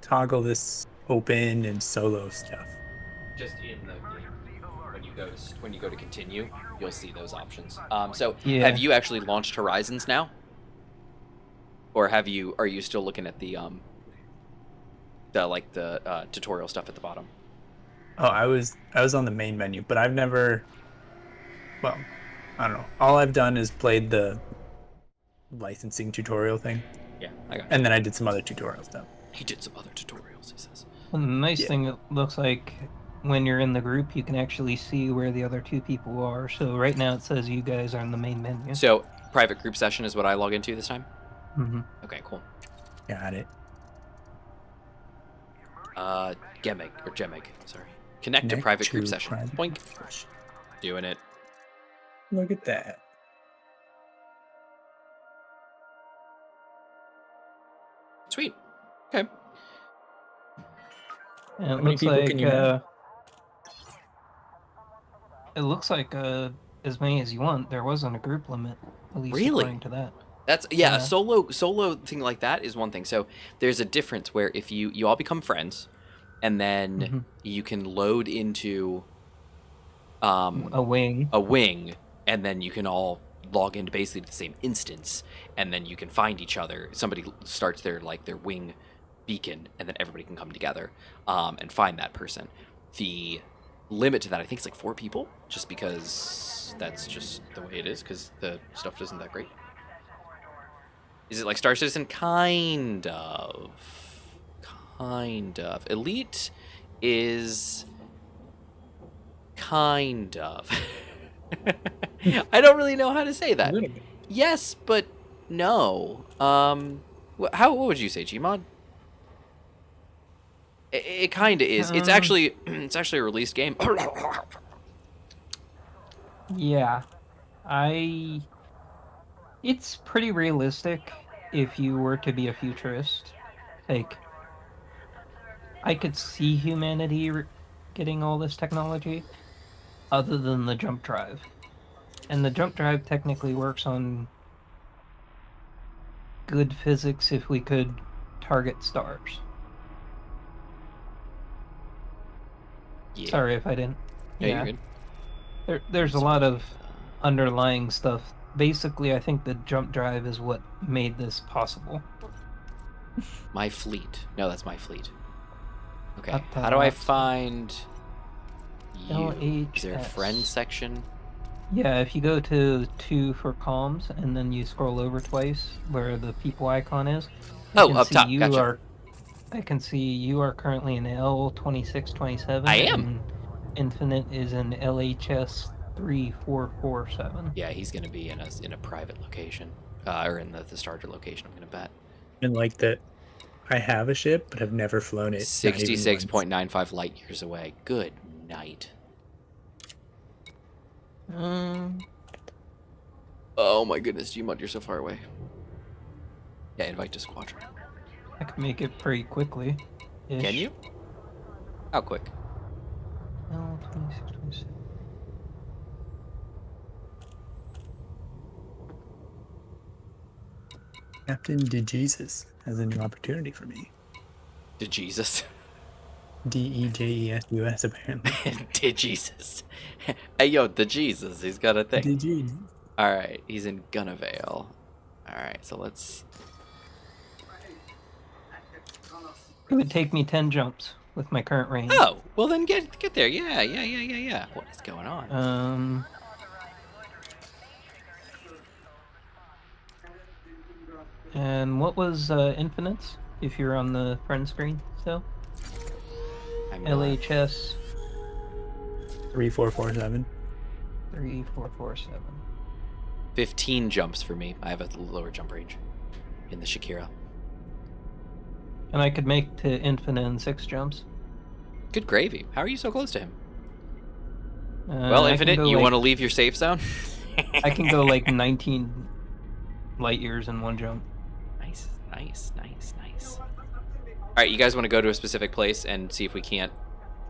toggle this open and solo stuff? Just in the game, when you go to continue, you'll see those options. So Yeah. have you actually launched Horizons now, or are you still looking at the tutorial stuff at the bottom? Oh, I was on the main menu, but I've never. Well, I don't know. All I've done is played the licensing tutorial thing. Yeah, I got you. And then I did some other tutorial stuff. He did some other tutorials, he says. Well, the nice Yeah. thing, it looks like when you're in the group, you can actually see where the other two people are. So right now it says you guys are in the main menu. So private group session is what I log into this time? Mm-hmm. Okay, cool. Got it. Gemig, sorry. Connect to private group session. private Boink. group session. Doing it. Look at that. Sweet. Okay. And How it many looks people like can you have? it looks like as many as you want. There wasn't a group limit, at least Really? according to that. That's Yeah. a solo thing like that is one thing. So there's a difference where if you all become friends, and then Mhm. you can load into A wing. a wing, and then you can all log into basically the same instance, and then you can find each other. Somebody starts their wing beacon, and then everybody can come together and find that person. The limit to that, I think, is like 4 people, just because that's just the way it is, because the stuff isn't that great. Is it like Star Citizen? Kind of. Elite is kind of. I don't really know how to say A that. little bit. Yes, but no. What would you say, Gmod? It kind of is. It's actually a released game. Yeah. It's pretty realistic if you were to be a futurist. Like, I could see humanity getting all this technology other than the jump drive. And the jump drive technically works on good physics if we could target stars. Yeah. Sorry if I didn't. Yeah, you're good. There's a lot of underlying stuff. Basically, I think the jump drive is what made this possible. My fleet. No, that's my fleet. Okay. Up How do I top. find you? Is there a LHS. friend section? Yeah, if you go to 2 for comms and then you scroll over twice where the people icon is. Oh, up top. Gotcha. I can see you are currently in L2627. I am. And Infinite is in LHS 3447. Yeah, he's gonna be in a private location, or in the starter location. I'm gonna bet. And like that, I have a ship, but have never flown it. not even once. 66.95 light years away. Good night. Oh my goodness, Gmod, you're so far away. Yeah, invite to squadron. I can make it pretty quickly. Can you? How quick? L2627. Captain DeJesus has a new opportunity for me. Did Jesus? DEJESUS apparently. Did Jesus? Hey yo, the Jesus, he's got a thing. DG. All right, he's in Gunavale. All right, so let's. It would take me 10 jumps with my current range. Oh, well then get there. Yeah. What is going on? And what was Infinite's, if you're on the friend screen still? I'm not- LHS 3447. 3447. 15 jumps for me. I have a lower jump range in the Shakira. And I could make to Infinite in 6 jumps. Good gravy. How are you so close to him? I Well, can Infinite, go you like- want to leave your safe zone? I can go like 19 light years in one jump. Nice. All right, you guys want to go to a specific place and see if we can't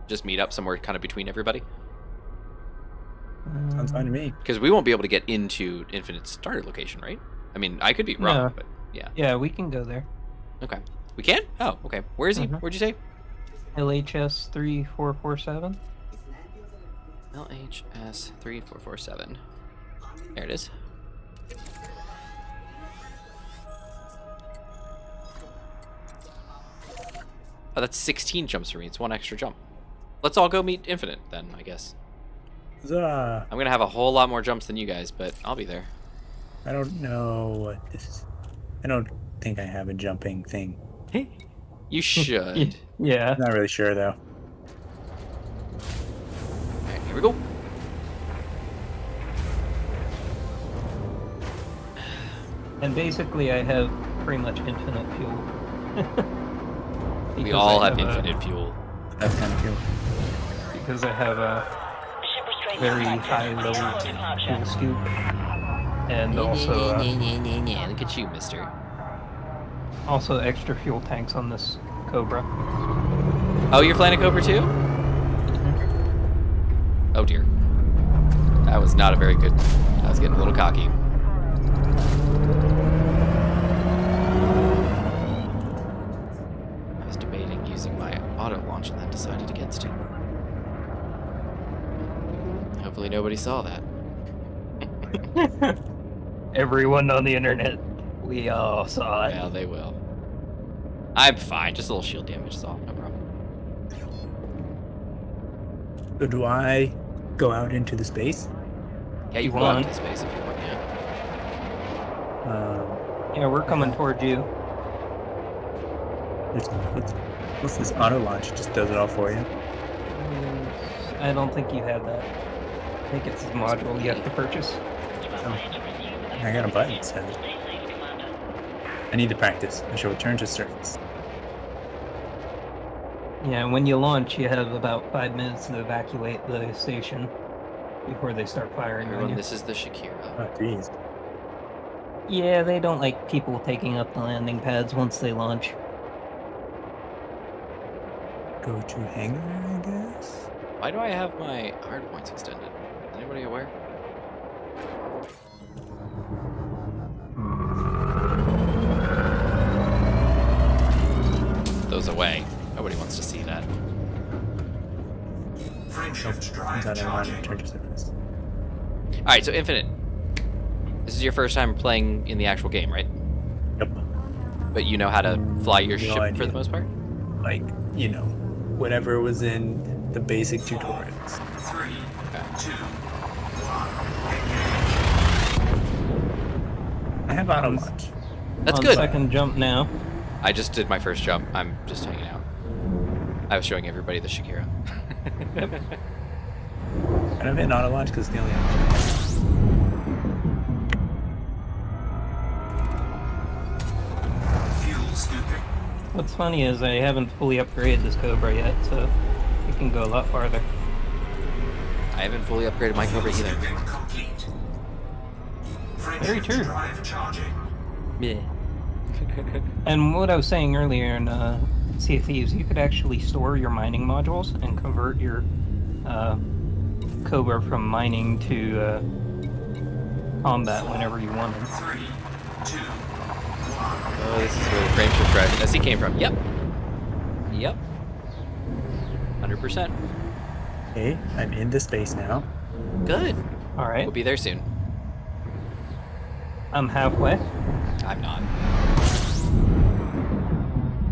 just meet up somewhere kind of between everybody? Sounds fine to me. Because we won't be able to get into Infinite's starter location, right? I mean, I could be wrong, No. but yeah. Yeah, we can go there. Okay. We can? Oh, okay. Where is he? Mhm. Where'd you say? LHS 3447. LHS 3447. There it is. Oh, that's 16 jumps for me. It's one extra jump. Let's all go meet Infinite then, I guess. Huzzah. I'm gonna have a whole lot more jumps than you guys, but I'll be there. I don't know what this is. I don't think I have a jumping thing. You should. Yeah. I'm not really sure though. Alright, here we go. And basically, I have pretty much infinite fuel. We Because all I have infinite fuel. That's kind of cool. Because I have a very high level fuel scoop. And also Look at you, mister. also extra fuel tanks on this Cobra. Oh, you're flying a Cobra too? Oh dear. That was not a very good... I was getting a little cocky. I was debating using my auto launch and then decided against it. Hopefully nobody saw that. Everyone on the internet, we all saw it. Well, they will. I'm fine. Just a little shield damage is all. No problem. So do I go out into the space? Yeah, you You can go out want? into space if you want, yeah. Yeah, we're coming towards you. What's this auto launch? It just does it all for you. I don't think you have that. I think it's a module you have to purchase. I got a button that says it. I need to practice. I shall return to surface. Yeah, when you launch, you have about 5 minutes to evacuate the station before they start firing on Everyone, you. this is the Shakira. Oh, jeez. Yeah, they don't like people taking up the landing pads once they launch. Go to hangar, I guess? Why do I have my hard points extended? Anybody aware? Those away. Nobody wants to see that. Since I don't want to return to surface. Alright, so Infinite. This is your first time playing in the actual game, right? Yep. But you know how to fly your No ship for idea. the most part? Like, you know, whatever was in the basic tutorials. 3, 2, I have auto launch. That's On good. second jump now. I just did my first jump. I'm just hanging out. I was showing everybody the Shakira. And I'm in auto launch because it's the only option. fuel scooping. What's funny is I haven't fully upgraded this Cobra yet, so it can go a lot farther. I haven't fully upgraded my Cobra either. Scooping complete. Very true. Drive charging. Yeah. And what I was saying earlier in Sea of Thieves, you could actually store your mining modules and convert your Cobra from mining to combat whenever you wanted. 3, 2, Oh, this is where the frameshift drive SC came from. Yep. Yep. 100%. Okay, I'm in the space now. Good. All right, We'll be there soon. I'm halfway. I'm not.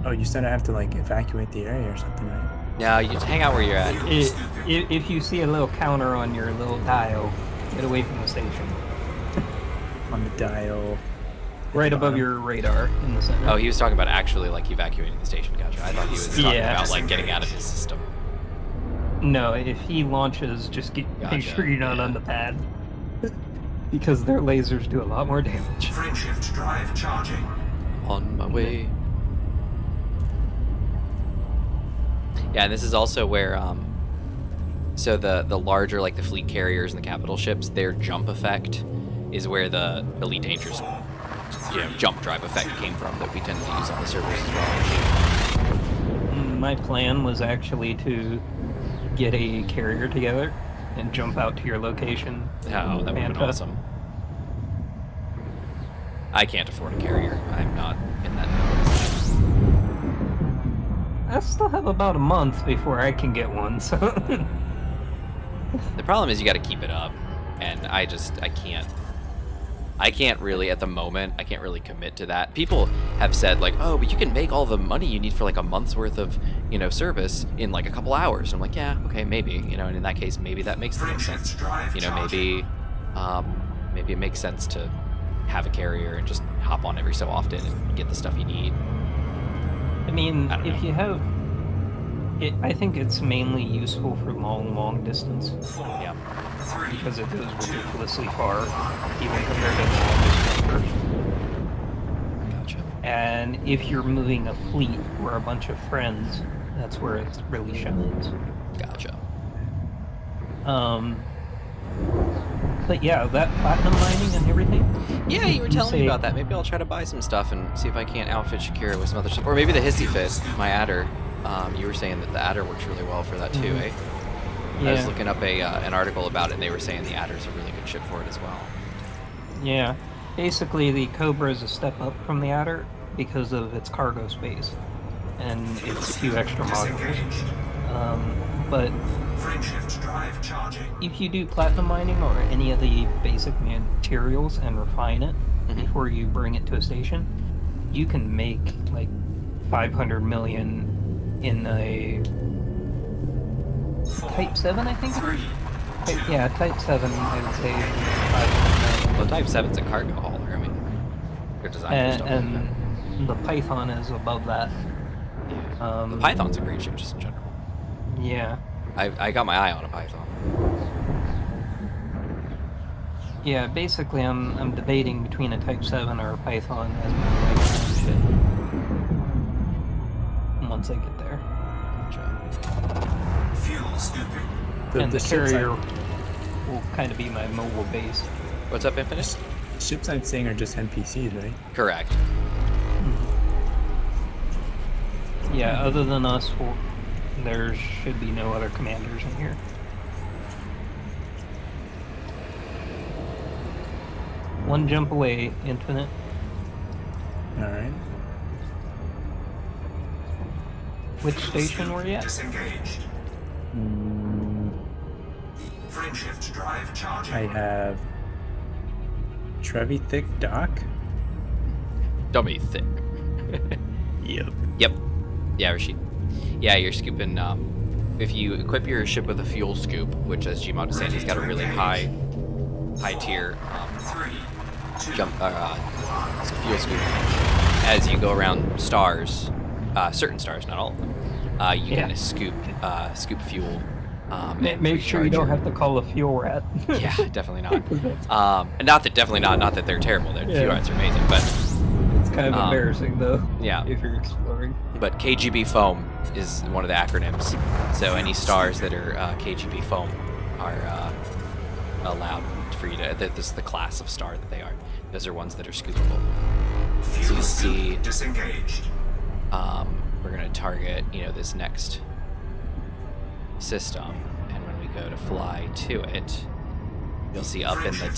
Oh, you said I have to like evacuate the area or something, right? No, you just hang out where you're at. If you see a little counter on your little dial, get away from the station. On the dial. Right above your radar in the center. Oh, he was talking about actually like evacuating the station. Gotcha. I thought he was talking Yeah. about like getting out of his system. No, if he launches, just make Gotcha, sure you're not yeah. on the pad. Because their lasers do a lot more damage. frameshift drive charging. On my way. Yeah, and this is also where so the larger like the fleet carriers and the capital ships, their jump effect is where the Elite Dangerous jump drive effect came from that we tend to use on the servers as well. My plan was actually to get a carrier together and jump out to your location. Oh, that would have been Manta. awesome. I can't afford a carrier. I'm not in that position. I still have about a month before I can get one, so... The problem is you got to keep it up, and I can't really at the moment. I can't really commit to that. People have said like, oh, but you can make all the money you need for like a month's worth of, you know, service in like a couple hours. And I'm like, yeah, okay, maybe, you know, and in that case, maybe that makes the most sense. You know, maybe it makes sense to have a carrier and just hop on every so often and get the stuff you need. I mean, I don't if know. you have... I think it's mainly useful for long distance, Yeah. because it goes ridiculously far, even compared to the longest numbers. Gotcha. And if you're moving a fleet or a bunch of friends, that's where it really shines. Gotcha. But yeah, that platinum mining and everything. Yeah, you were telling me say- about that. Maybe I'll try to buy some stuff and see if I can't outfit Shakira with some other stuff. Or maybe the Hissy Fit, my adder. You were saying that the adder works really well for that too, eh? I was Yeah, looking up an article about it, and they were saying the adder's a really good ship for it as well. yeah. Basically, the Cobra is a step up from the Adder because of its cargo space and its few extra modules. Disengaged. But Frameshift drive charging. if you do platinum mining or any of the basic materials and refine it Mhm. before you bring it to a station, you can make like 500 million in a Type 7, I think it is? Yeah, Type 7, I would say 500 million. Well, Type 7's a cargo hauler. I mean, they're designed for stuff like And the Python is above that. that. Yeah. The Python's a great ship just in general. Yeah. I got my eye on a Python. Yeah, basically I'm debating between a Type 7 or a Python as my like ship. Once I get there. Gotcha. Fuel scooping. And the ships carrier will kind of be my mobile base. What's up, Infinite? ships I'm saying are just NPCs, right? Correct. Yeah, other than us, there should be no other commanders in here. One jump away, Infinite. All right. Which station were you at? Disengaged. Frameshift drive charging. I have Trevi Thick Dock. Don't be thick. Yep. Yep. Yeah, Rashid. Yeah, you're scooping. If you equip your ship with a fuel scoop, which, as Gmod was saying, he's got a really high tier 3, 2, fuel scoop. As you go around stars, certain stars, not all of them, you Yeah. can scoop fuel. And Make sure you recharge don't your- have to call a fuel rat. Yeah, definitely not. And not that they're terrible. Fuel Yeah. rats are amazing, but It's kind of embarrassing though. yeah. If you're exploring. But KGB foam is one of the acronyms. So any stars that are KGB foam are allowed for you to. This is the class of star that they are. Those are ones that are scoopable. So fuel you see, scoop disengaged. we're gonna target, this next system, and when we go to fly to it, you'll see up in the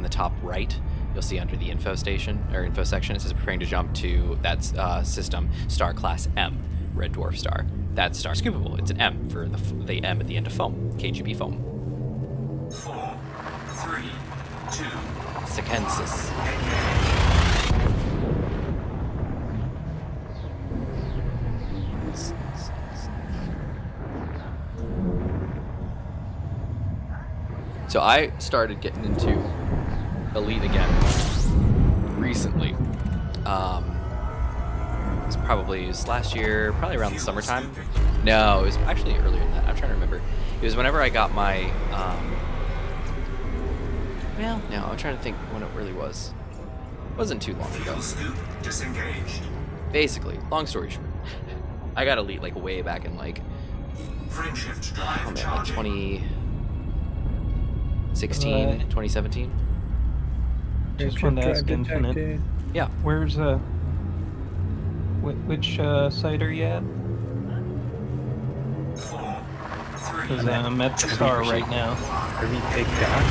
top right, you'll see under the info station or info section, it says preparing to jump to that system star class M, red dwarf star. That star scoopable. It's an M for the M at the end of foam, KGB foam. 4, 3, 2, Sequences. So I started getting into Elite again recently. It was last year, probably around the summertime. No, it was actually earlier than that. I'm trying to remember. It was whenever I got my. Well, no, I'm trying to think when it really was. It wasn't too long ago. fuel scoop disengaged. Basically, long story short, I got Elite like way back in like Frameshift drive like charging. 2016, 2017. Just wanted to ask Infinite. Yeah. Where's which site are you at? 4, 3, Because I'm at the star right now. Trevi Thick Dock.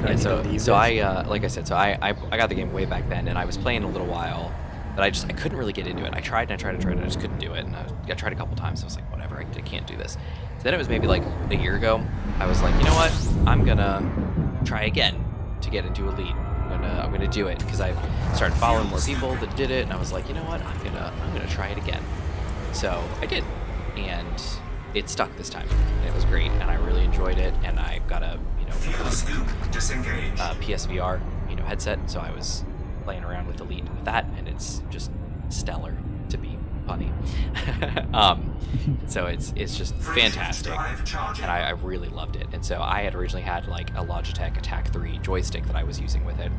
Yeah, so I like I said, so I got the game way back then, and I was playing a little while, but I couldn't really get into it. I tried and I tried and tried, and I just couldn't do it. And I tried a couple times. I was like, whatever, I can't do this. So then it was maybe like a year ago. I was like, you know what? I'm gonna try again to get into Elite. I'm gonna do it because I started following more people that did it, and I was like, you know what? I'm gonna try it again. So I did, and it stuck this time, and it was great, and I really enjoyed it. And I got a PSVR headset, so I was playing around with Elite with that, and it's just stellar, to be punny. So it's just fantastic, and I really loved it. And so I had originally had like a Logitech Attack 3 joystick that I was using with it,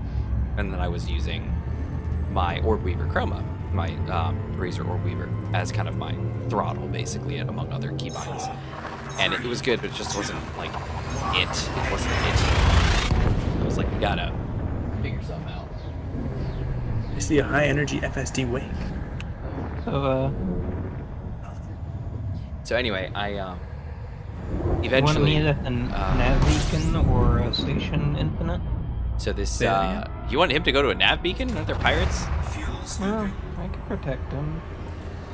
and then I was using my Orb Weaver Chroma, my Razer Orb Weaver, as kind of my throttle, basically, among other keybinds. And it was good, but it just wasn't like it. It wasn't it. I was like, you gotta figure something out. I see a high energy FSD wake. So, anyway, I eventually. You want to meet at the nav beacon or a station infinite? So this, you want him to go to a nav beacon? Aren't there pirates? Well, I can protect him.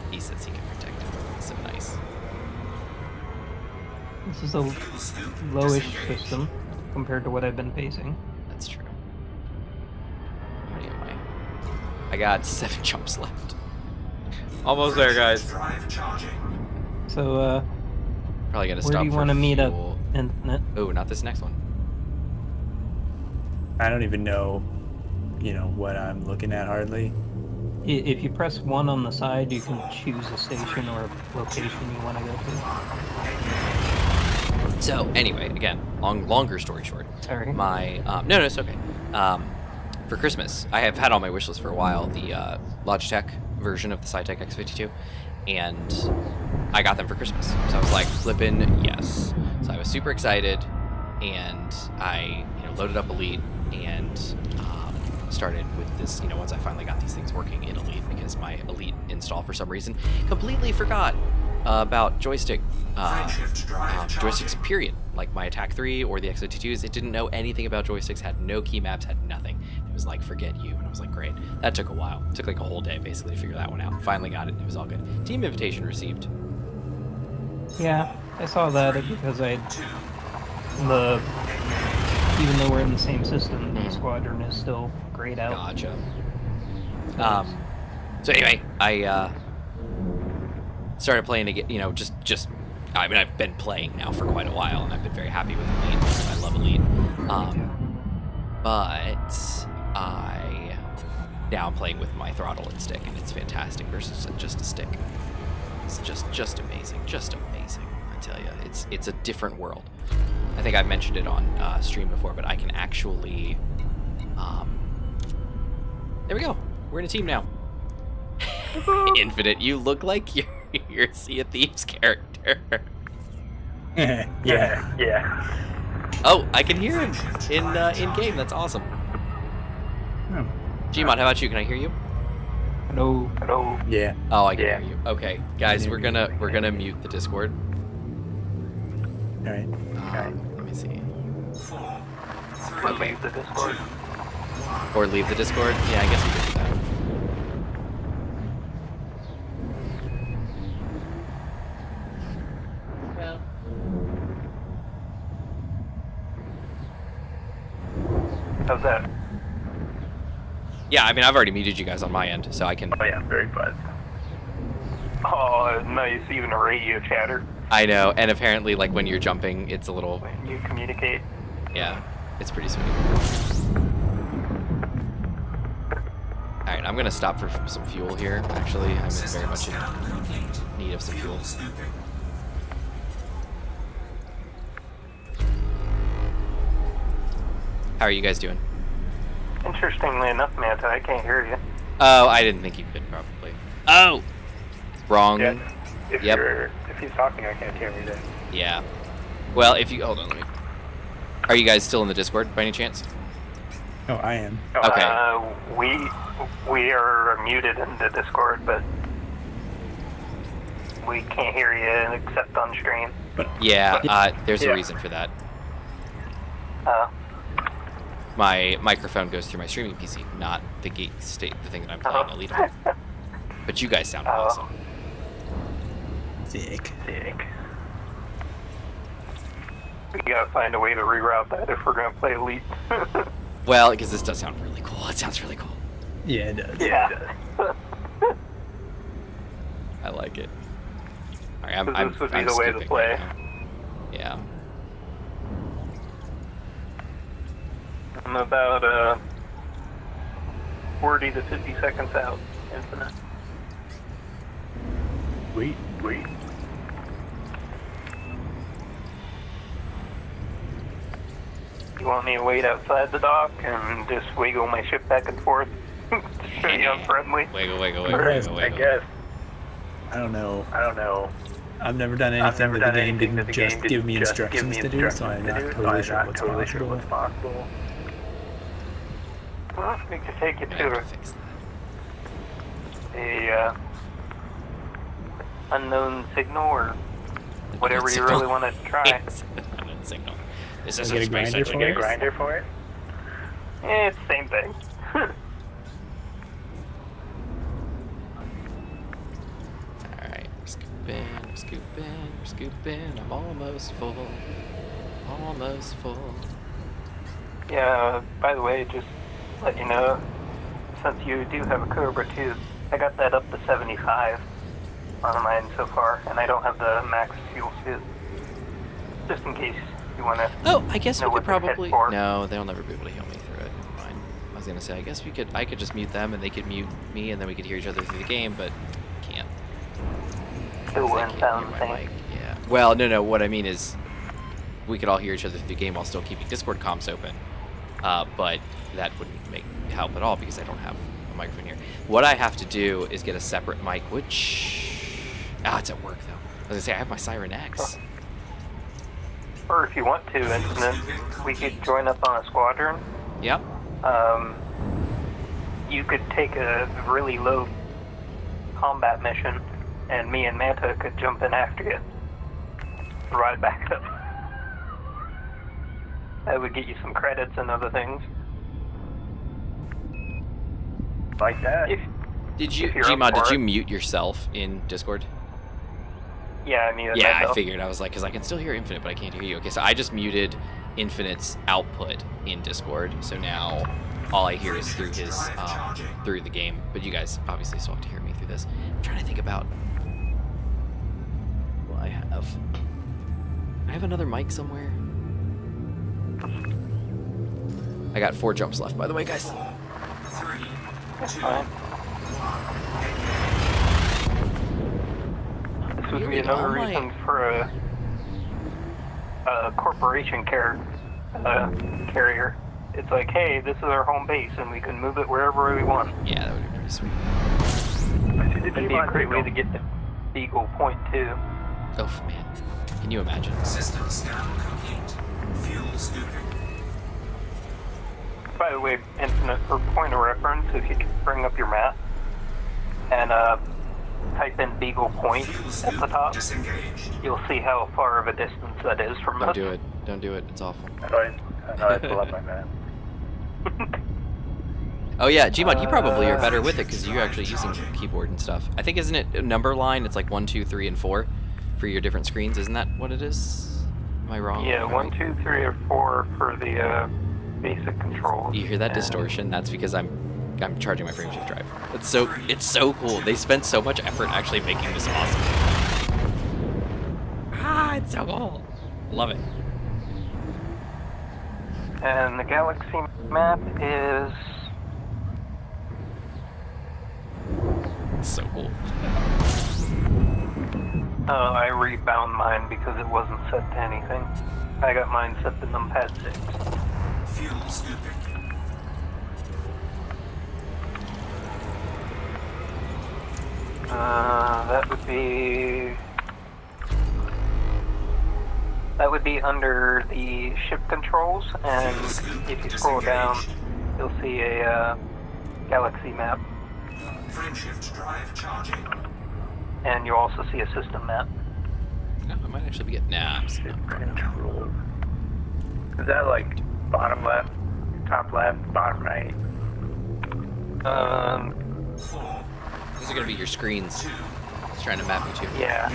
He says he can protect him. That's so nice. This is a lowish system compared to what I've been facing. That's true. How many am I got 7 jumps left. Almost there, guys. So, probably gotta where stop. do you for want to meet up, fuel. Infinite? Oh, not this next one. I don't even know, what I'm looking at hardly. If you press 1 on the side, you can choose a station or a location you want to go to. So anyway, again, longer story short. Sorry. My no, it's okay. For Christmas, I have had on my wish list for a while the Logitech version of the Cytec X52, and I got them for Christmas. So I was like, flippin' yes. So I was super excited, and I loaded up Elite and started with this. Once I finally got these things working in Elite, because my Elite install for some reason completely forgot about joysticks, period. Like my Attack 3 or the X52s, it didn't know anything about joysticks, had no key maps, had nothing. It was like, forget you. And I was like, great. That took a while. It took like a whole day basically to figure that one out. Finally got it, and it was all good. Team invitation received. Yeah, I saw that because even though we're in the same system, the squadron is still grayed out. Gotcha. So anyway, I started playing again. I mean, I've been playing now for quite a while, and I've been very happy with Elite. I love Elite. But now I'm playing with my throttle and stick, and it's fantastic versus just a stick. It's just amazing, I tell you. It's a different world. I think I've mentioned it on stream before, but I can actually. There we go. We're in a team now. Infinite, you look like you're Sea of Thieves character. Yeah. Oh, I can hear him in game. That's awesome. Oh. Gmod, how about you? Can I hear you? Hello. Yeah. Oh, I can hear you. Okay, guys, we're gonna mute the Discord. All right. Let me see. Leave the Discord. Or leave the Discord. Yeah, I guess we could do that. How's that? Yeah, I mean, I've already muted you guys on my end, so I can. Oh yeah, very fun. Oh, nice. Even a radio chatter. I know, and apparently, like when you're jumping, it's a little. When you communicate. Yeah, it's pretty sweet. All right, I'm gonna stop for some fuel here. Actually, I'm very much in need of some fuel. How are you guys doing? Interestingly enough, Manta, I can't hear you. Oh, I didn't think you could probably. Oh, wrong. Yeah, if he's talking, I can't hear you then. Yeah. Well, if you hold on, let me. Are you guys still in the Discord by any chance? Oh, I am. Okay. We are muted in the Discord, but we can't hear you except on stream. Yeah, there's a reason for that. My microphone goes through my streaming PC, not the the thing that I'm playing Elite on. But you guys sound awesome. Sick. Sick. We gotta find a way to reroute that if we're gonna play Elite. Well, because this does sound really cool. It sounds really cool. Yeah, it does. Yeah. I like it. All right, This would be the way to scooping play. right now. Yeah. I'm about 40 to 50 seconds out, infinite. Wait. You want me to wait outside the dock and just wiggle my ship back and forth to show you I'm friendly? Wiggle. I guess. I don't know. I've never done I've anything never that done the game anything didn't that the game just didn't give me just give instructions me to do, so I'm not totally sure what's possible. Well, we could take you I have to to fix that. a unknown signal or whatever you Signal. really want to try. Unknown signal. This Can is I a get a space grinder for engineer. it? Grinder for it? It's the same thing. Alright, we're scooping. I'm almost full. Almost full. Yeah, by the way, just let you know, since you do have a Cobra too, I got that up to 75 on mine so far, and I don't have the max fuel suit. Just in case you want to. Oh, I guess know we could what they're fit probably. for. No, they'll never be able to heal me through it. Fine. I was gonna say, I guess I could just mute them and they could mute me and then we could hear each other through the game, but can't. It They wouldn't can't sound hear the my same. mic. Yeah. Well, no. What I mean is, we could all hear each other through the game while still keeping Discord comms open. But that wouldn't help at all because I don't have a microphone here. What I have to do is get a separate mic, which it's at work though. I was gonna say I have my Siren X. Or if you want to, Infinite, we could join up on a squadron. Yep. You could take a really low combat mission, and me and Manta could jump in after you. Ride back up. That would get you some credits and other things. Like that. Did you, if you're up Gmod? Did for you it. mute yourself in Discord? Yeah, I muted Yeah, myself. I figured. I was like, because I can still hear Infinite, but I can't hear you. Okay, so I just muted Infinite's output in Discord, so now all I hear is through his through the game. But you guys obviously still have to hear me through this. I'm trying to think about what I have. I have another mic somewhere. I got 4 jumps left, by the way, guys. 3, 2, Fine. This would be Really? another Oh my- reason for a corporation carrier. It's like, hey, this is our home base, and we can move it wherever we want. Yeah, that would be pretty sweet. It'd be a great way to get to Beagle Point too. Oh man, can you imagine? system scan complete. Fuel scooping. By the way, Infinite, for point of reference, if you could bring up your map and type in Beagle Point Fuel at the scoop top, disengaged. you'll see how far of a distance that is from us. Don't do it. Don't do it. It's awful. I know I pull up my map. Oh yeah, Gmod, you probably are better with it because you're actually using keyboard and stuff. I think, isn't it a number line? It's like 1, 2, 3, and 4 for your different screens. Isn't that what it is? Am I wrong? Yeah, Am I 1, right? 2, 3, or 4 for the basic controls. You hear that And distortion? That's because I'm charging my frameshift drive. It's so cool. They spent so much effort actually making this awesome. It's so cool. Love it. And the galaxy map is It's so cool. I rebound mine because it wasn't set to anything. I got mine set to numpad 6. Fuel scooping. That would be under the ship controls, and if you scroll down, you'll see a galaxy map, Frameshift drive charging. and you'll also see a system map. No, I might actually be getting. Nah, I'm still Controls. Is that like bottom left? top left, bottom right. These are gonna be your screens. It's trying to map you to. Yeah.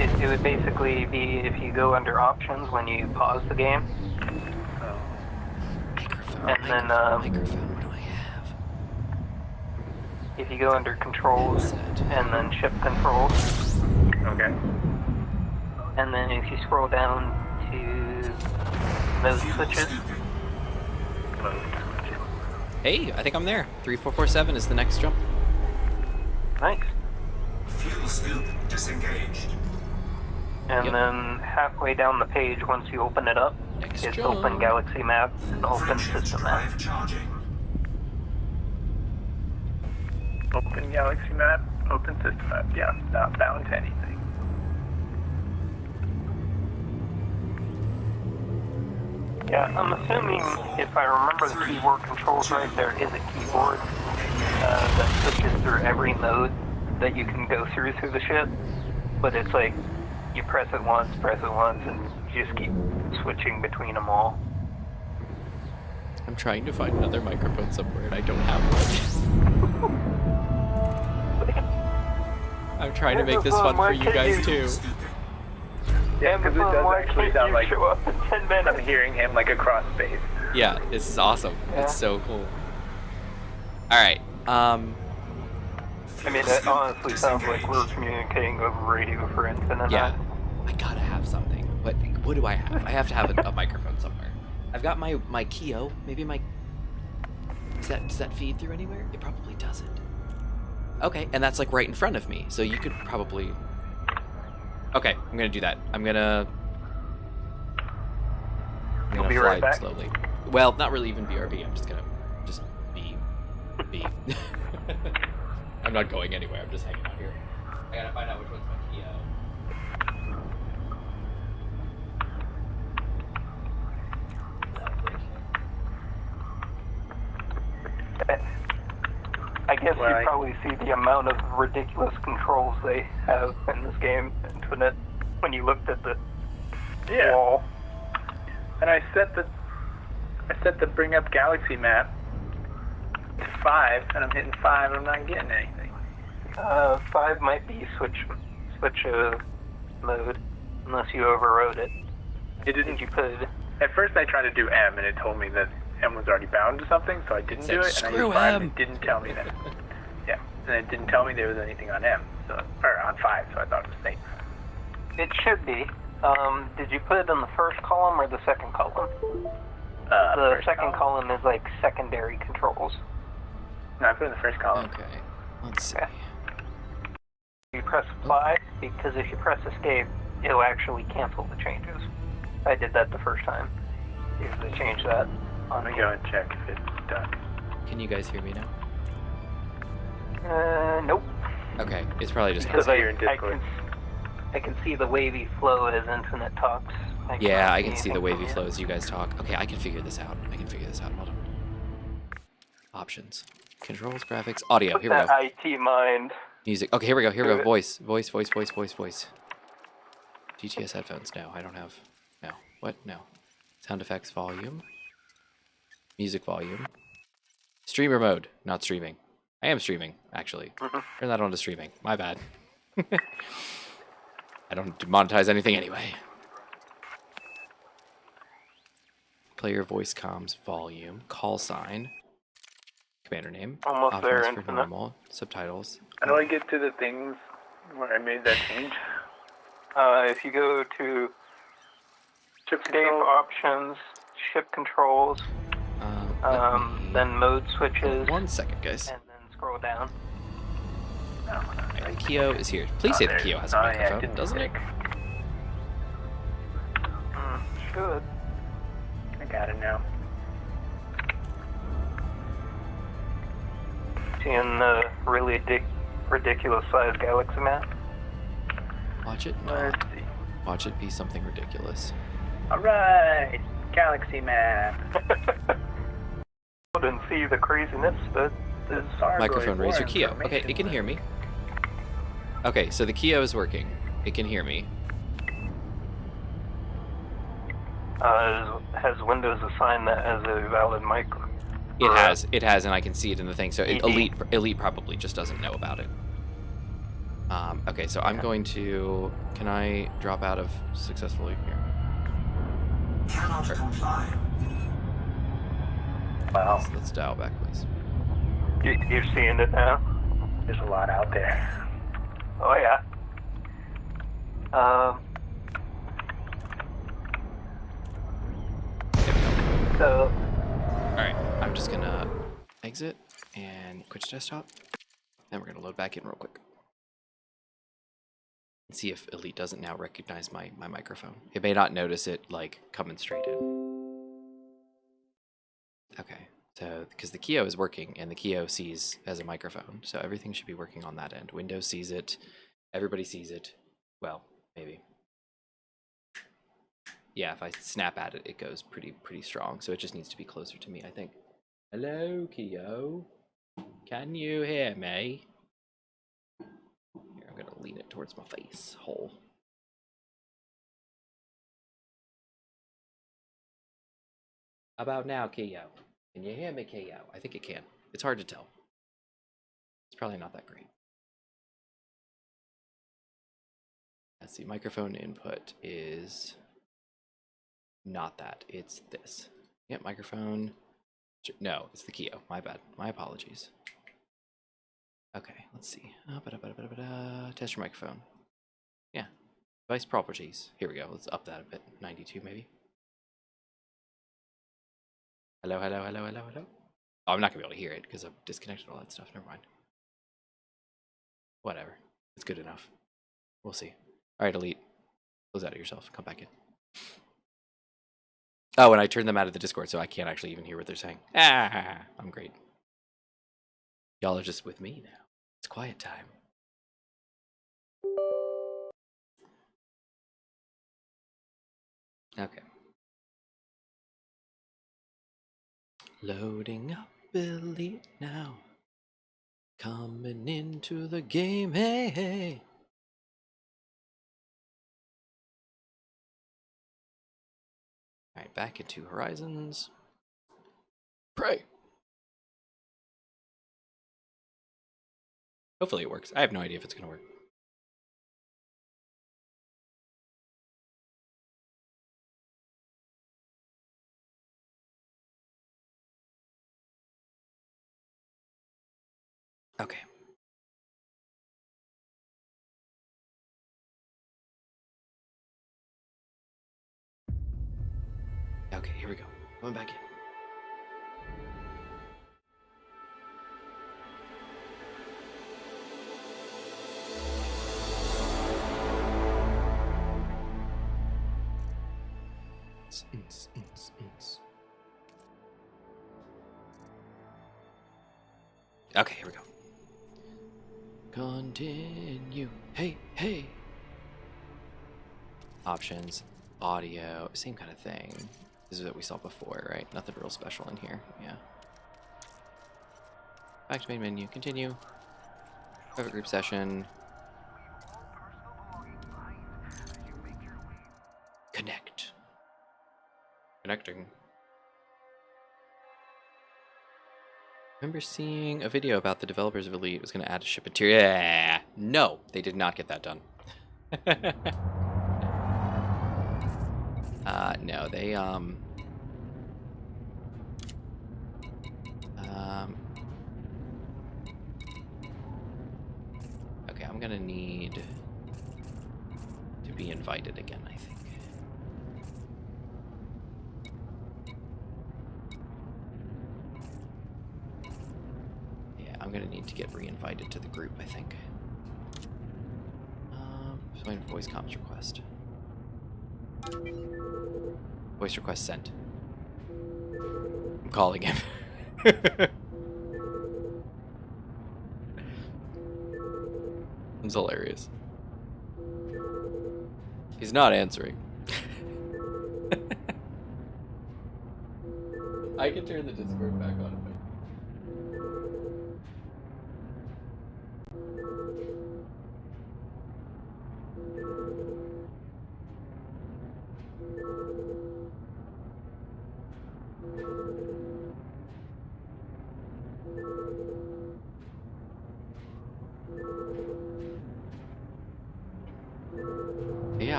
It would basically be if you go under options when you pause the game, Microphone. and then Microphone. What do I have? if you go under controls Dulcet. and then ship controls, Okay. and then if you scroll down to those switches, Hey, I think I'm there. 3447 is the next jump. nice. Fuel scoop disengaged. And Yep. then halfway down the page, once you open it up, Next it's jump. open galaxy map and open Frameshift system map. drive charging. Open galaxy map, open system map. Yeah, not bound to anything. Yeah, I'm assuming if I remember the keyboard controls right, there is a keyboard that switches through every mode that you can go through the ship. But it's like you press it once, and you just keep switching between them all. I'm trying to find another microphone somewhere and I don't have one. I'm trying to make this fun for you guys too. Yeah, because it does Why actually can't sound you like show up in 10 minutes? I'm hearing him like across space. Yeah, this is awesome. Yeah. It's so cool. Alright, I mean, that honestly sounds like we're communicating over radio for infinite. yeah. I gotta have something. What do I have? I have to have a microphone somewhere. I've got my Keo. Maybe my... Does that feed through anywhere? It probably doesn't. Okay, and that's like right in front of me, so you could probably... Okay, I'm gonna do that. I'm gonna You'll be fly right back. slowly. Well, not really even BRB. I'm just gonna be. I'm not going anywhere. I'm just hanging out here. I gotta find out which one's my Keo. I guess Well, you probably see the amount of ridiculous controls they have in this game, Infinite, when you looked at the Yeah. wall. And I set the bring up galaxy map to 5, and I'm hitting 5, and I'm not getting anything. 5 might be switch mode, unless you overrode it. It Did didn't. you put it? At first, I tried to do M, and it told me that M was already bound to something, so I didn't Said, do it. And I "Screw used 5, M." and it didn't tell me that. Yeah, and it didn't tell me there was anything on M, or on 5, so I thought it was safe. It should be. Did you put it in the first column or the second column? The First second column. column is like secondary controls. No, I put it in the first column. Okay, let's see. You press apply, because if you press escape, it'll actually cancel the changes. I did that the first time. Usually change that on Let me go and check if it's done. Can you guys hear me now? Nope. Okay, it's probably just Because not. Here in Discord. I can see the wavy flow as Infinite talks. Yeah, I can cannot see the anything wavy from you. flow as you guys talk. Okay, I can figure this out. Hold on. Options. Controls, graphics, audio. Put Here we that go. IT mind. Music. Okay, here we go. Do it. Voice. GTS headphones. No, I don't have. No. What? No. Sound effects volume. Music volume. Streamer mode. Not streaming. I am streaming, actually. Turn that on to streaming. My bad. I don't monetize anything anyway. Player voice comms volume. Call sign. Commander name. Almost there, Options for Infinite. normal. Subtitles. How do I get to the things where I made that change? If you go to Chip escape control. options, ship controls, Let me- then mode switches, 1 second, guys. and then scroll down. Alright, the Keo is here. Please say the Keo has a yeah, it microphone, didn't doesn't it? stick. Should. I got it now. Seeing the really ridiculous sized galaxy map. Watch it Let's not. see. Watch it be something ridiculous. Alright, galaxy map. Didn't see the craziness, but This Sargoid Microphone war Razer Keo. Okay, information it can list. hear me. Okay, so the Keo is working. It can hear me. Has Windows assigned that as a valid mic? It has, and I can see it in the thing. So Elite probably just doesn't know about it. Okay, so I'm going to. Can I drop out of successfully here? Cannot comply. Wow, Let's dial back, please. You're seeing it now? there's a lot out there. Oh yeah. So All right, I'm just gonna exit and quit desktop. Then we're gonna load back in real quick. And see if Elite doesn't now recognize my microphone. It may not notice it like coming straight in. Okay, so because the Keo is working and the Keo sees as a microphone, so everything should be working on that end. Windows sees it, everybody sees it. Well, maybe. Yeah, if I snap at it, it goes pretty strong. So it just needs to be closer to me, I think. Hello, Keo. Can you hear me? Here, I'm gonna lean it towards my face hole. How about now, Keo? Can you hear me, Keo? I think it can. It's hard to tell. It's probably not that great. Let's see, microphone input is not that. It's this. Yep, microphone. No, it's the Keo. My bad. My apologies. Okay, let's see. Test your microphone. Yeah. Device properties. Here we go. Let's up that a bit. 92 maybe. Hello, hello, hello, hello, hello. Oh, I'm not gonna be able to hear it because I've disconnected all that stuff. Never mind. Whatever. It's good enough. We'll see. All right, Elite. Close out of yourself. Come back in. Oh, and I turned them out of the Discord, so I can't actually even hear what they're saying. Ah, I'm great. Y'all are just with me now. It's quiet time. Okay. Loading up Elite now. Coming into the game, hey, hey. Alright, back into Horizons. Pray. Hopefully it works. I have no idea if it's gonna work. Okay. Okay, here we go. Going back in. Okay, here we go. Continue. Hey, hey. Options, audio, same kind of thing. This is what we saw before, right? Nothing real special in here. Yeah. Back to main menu. Continue. Private group session. Connect. Connecting. Remember seeing a video about the developers of Elite was going to add a ship material. Yeah. No, they did not get that done. No, they okay, I'm gonna need to be invited again, I think. Yeah, I'm gonna need to get re-invited to the group, I think. Join voice comms request. Voice request sent. I'm calling him. It's hilarious. He's not answering. I can turn the Discord back on if I...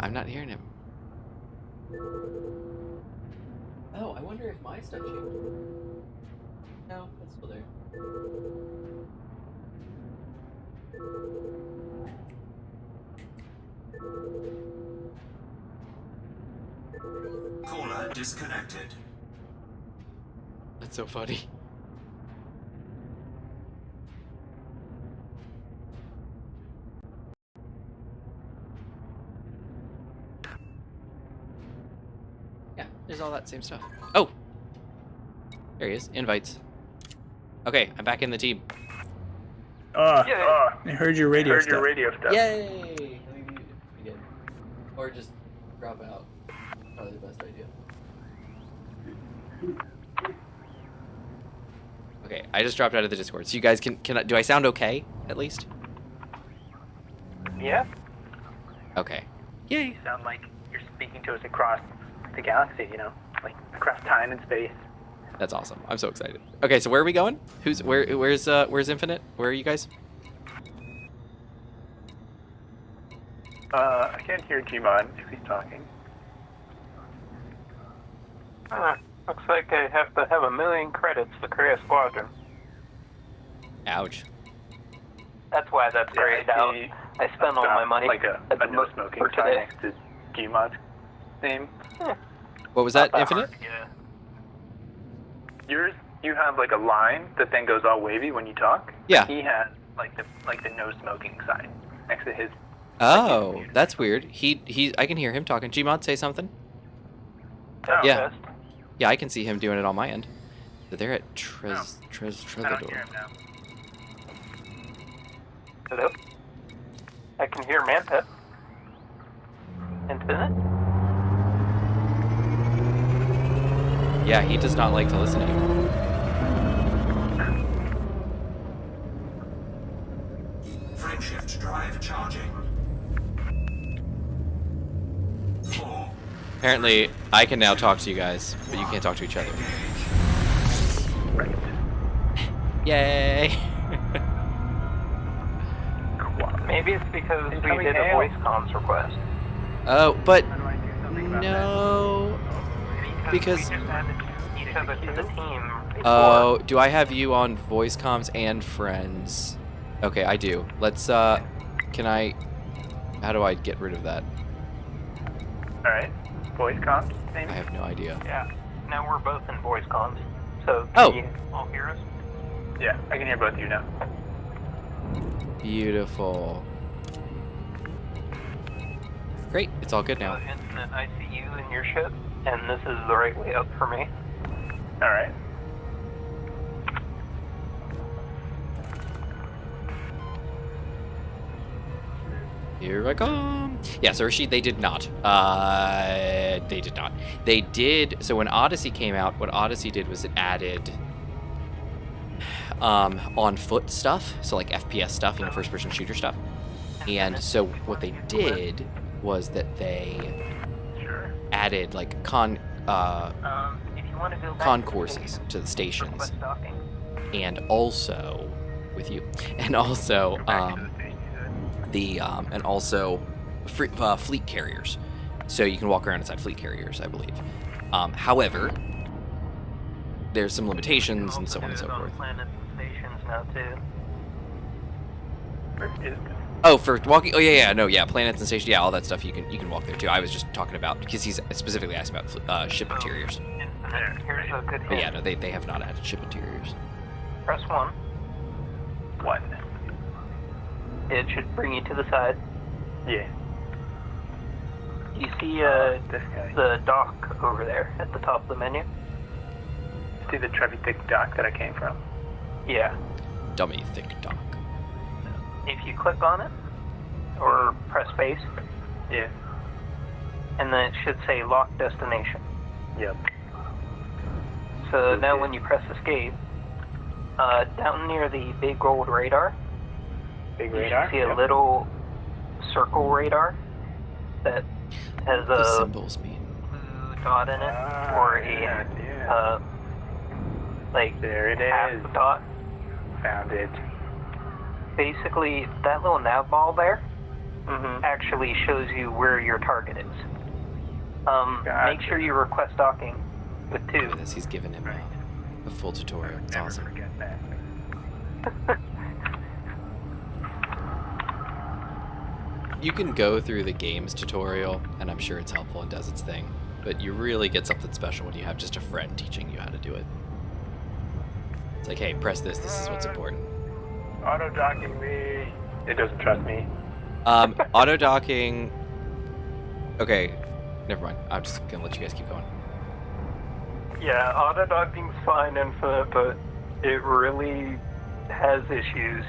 I'm not hearing him. Oh, I wonder if my stuff changed. No, it's still there. Caller disconnected. That's so funny. Yeah, there's all that same stuff. Oh! There he is. Invites. Okay, I'm back in the team. I heard your radio Heard stuff. your radio stuff. Yay! Let me mute it again. Or just drop out. Probably the best idea. Okay, I just dropped out of the Discord. So you guys can do I sound okay, at least? Yeah. Okay. Yeah, you sound like you're speaking to us across the galaxy, you know, like across time and space. That's awesome. I'm so excited. Okay, so where are we going? Where's Infinite? Where are you guys? I can't hear Gmod if he's talking. Looks like I have to have 1,000,000 credits to create a squadron. Ouch. That's why that's grayed out. I spent all my money Like a no smoking for sign today. next to Gmod's name. What was that, Not Infinite? hard, Yeah. Yours, you have like a line that then goes all wavy when you talk. Yeah. He has like the no smoking sign next to his. Oh, that's weird. I can hear him talking. Gmod, say something. Oh, Yeah. best. Yeah, I can see him doing it on my end. But they're at I don't hear Trezador. him now. Hello? I can hear Manta. Infinite? Yeah, he does not like to listen to you. Frameshift drive charging. 4. Apparently, I can now talk to you guys, but you can't talk to each other. Right. Yay! Maybe it's because we Incoming did a hail. voice comms request. Oh, but How do I do something about no. Because- we just added each other to the team before. Oh, do I have you on voice comms and friends? Okay, I do. Let's, can I... How do I get rid of that? All right. Voice comms. I have no idea. Yeah. Now we're both in voice comms. So Oh. can you all hear us? Yeah, I can hear both of you now. Beautiful. Great, it's all good now. Infinite, I see you in your ship, and this is the right way up for me. All right. Here I come. Yeah, so Rashid, they did not. They did not. They did. So when Odyssey came out, what Odyssey did was it added on foot stuff, so like FPS stuff, you know, first person shooter stuff. And so what they did was that they Sure. added like If you want to go back concourses to the stations, request docking. and also with you, and also Back to the stage, you said. and also fleet carriers, so you can walk around inside fleet carriers, I believe. However, there's some limitations and so on and so forth. Planets and stations now too. Where is this? Oh, for walking. Oh yeah, no, yeah, planets and stations, yeah, all that stuff you can walk there too. I was just talking about because he's specifically asked about ship interiors. Infinite. Here's a good But yeah, hint. no, they have not added ship interiors. Press 1. One. It should bring you to the side. Yeah. You see This guy. the dock over there at the top of the menu? See the Trevi Thick dock that I came from? Yeah. Dummy thick dock. If you click on it, or press space, Yeah. and then it should say lock destination. Yep. So now when you press escape, down near the big gold radar, Big you radar. should see a Yep. little circle radar that has The a symbols mean. blue dot in it, or a yeah. like There it half is. a dot. Found it. Basically, that little nav ball there, actually shows you where your target is. Make sure you request docking with 2. Look at this, he's giving him a full tutorial. It's Never awesome. forget that. You can go through the game's tutorial, and I'm sure it's helpful and does its thing, but you really get something special when you have just a friend teaching you how to do it. It's like, hey, press this is what's important. Auto docking me. It doesn't trust me. Auto docking. Okay, never mind. I'm just gonna let you guys keep going. Yeah, auto docking's fine, Infinite, but it really has issues.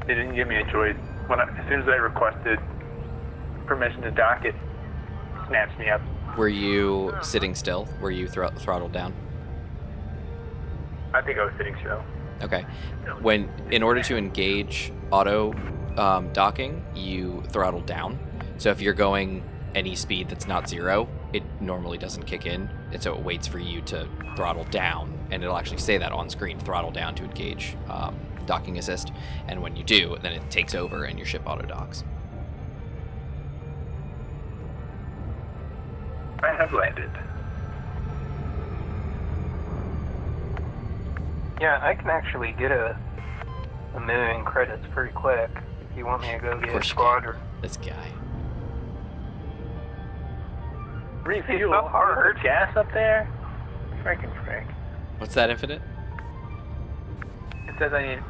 They didn't give me a choice. As soon as I requested permission to dock, it snaps me up. Were you sitting still? Were you throttled down? I think I was sitting still. Okay. In order to engage auto docking, you throttle down. So if you're going any speed that's not 0, it normally doesn't kick in, and so it waits for you to throttle down, and it'll actually say that on screen, throttle down to engage docking assist, and when you do, then it takes over and your ship auto docks. I have landed. Yeah, I can actually get a million credits pretty quick if you want me to go get a squadron. This guy. Refuel. It's not hard. There's gas up there? Freaking frick. What's that, Infinite? It says I need,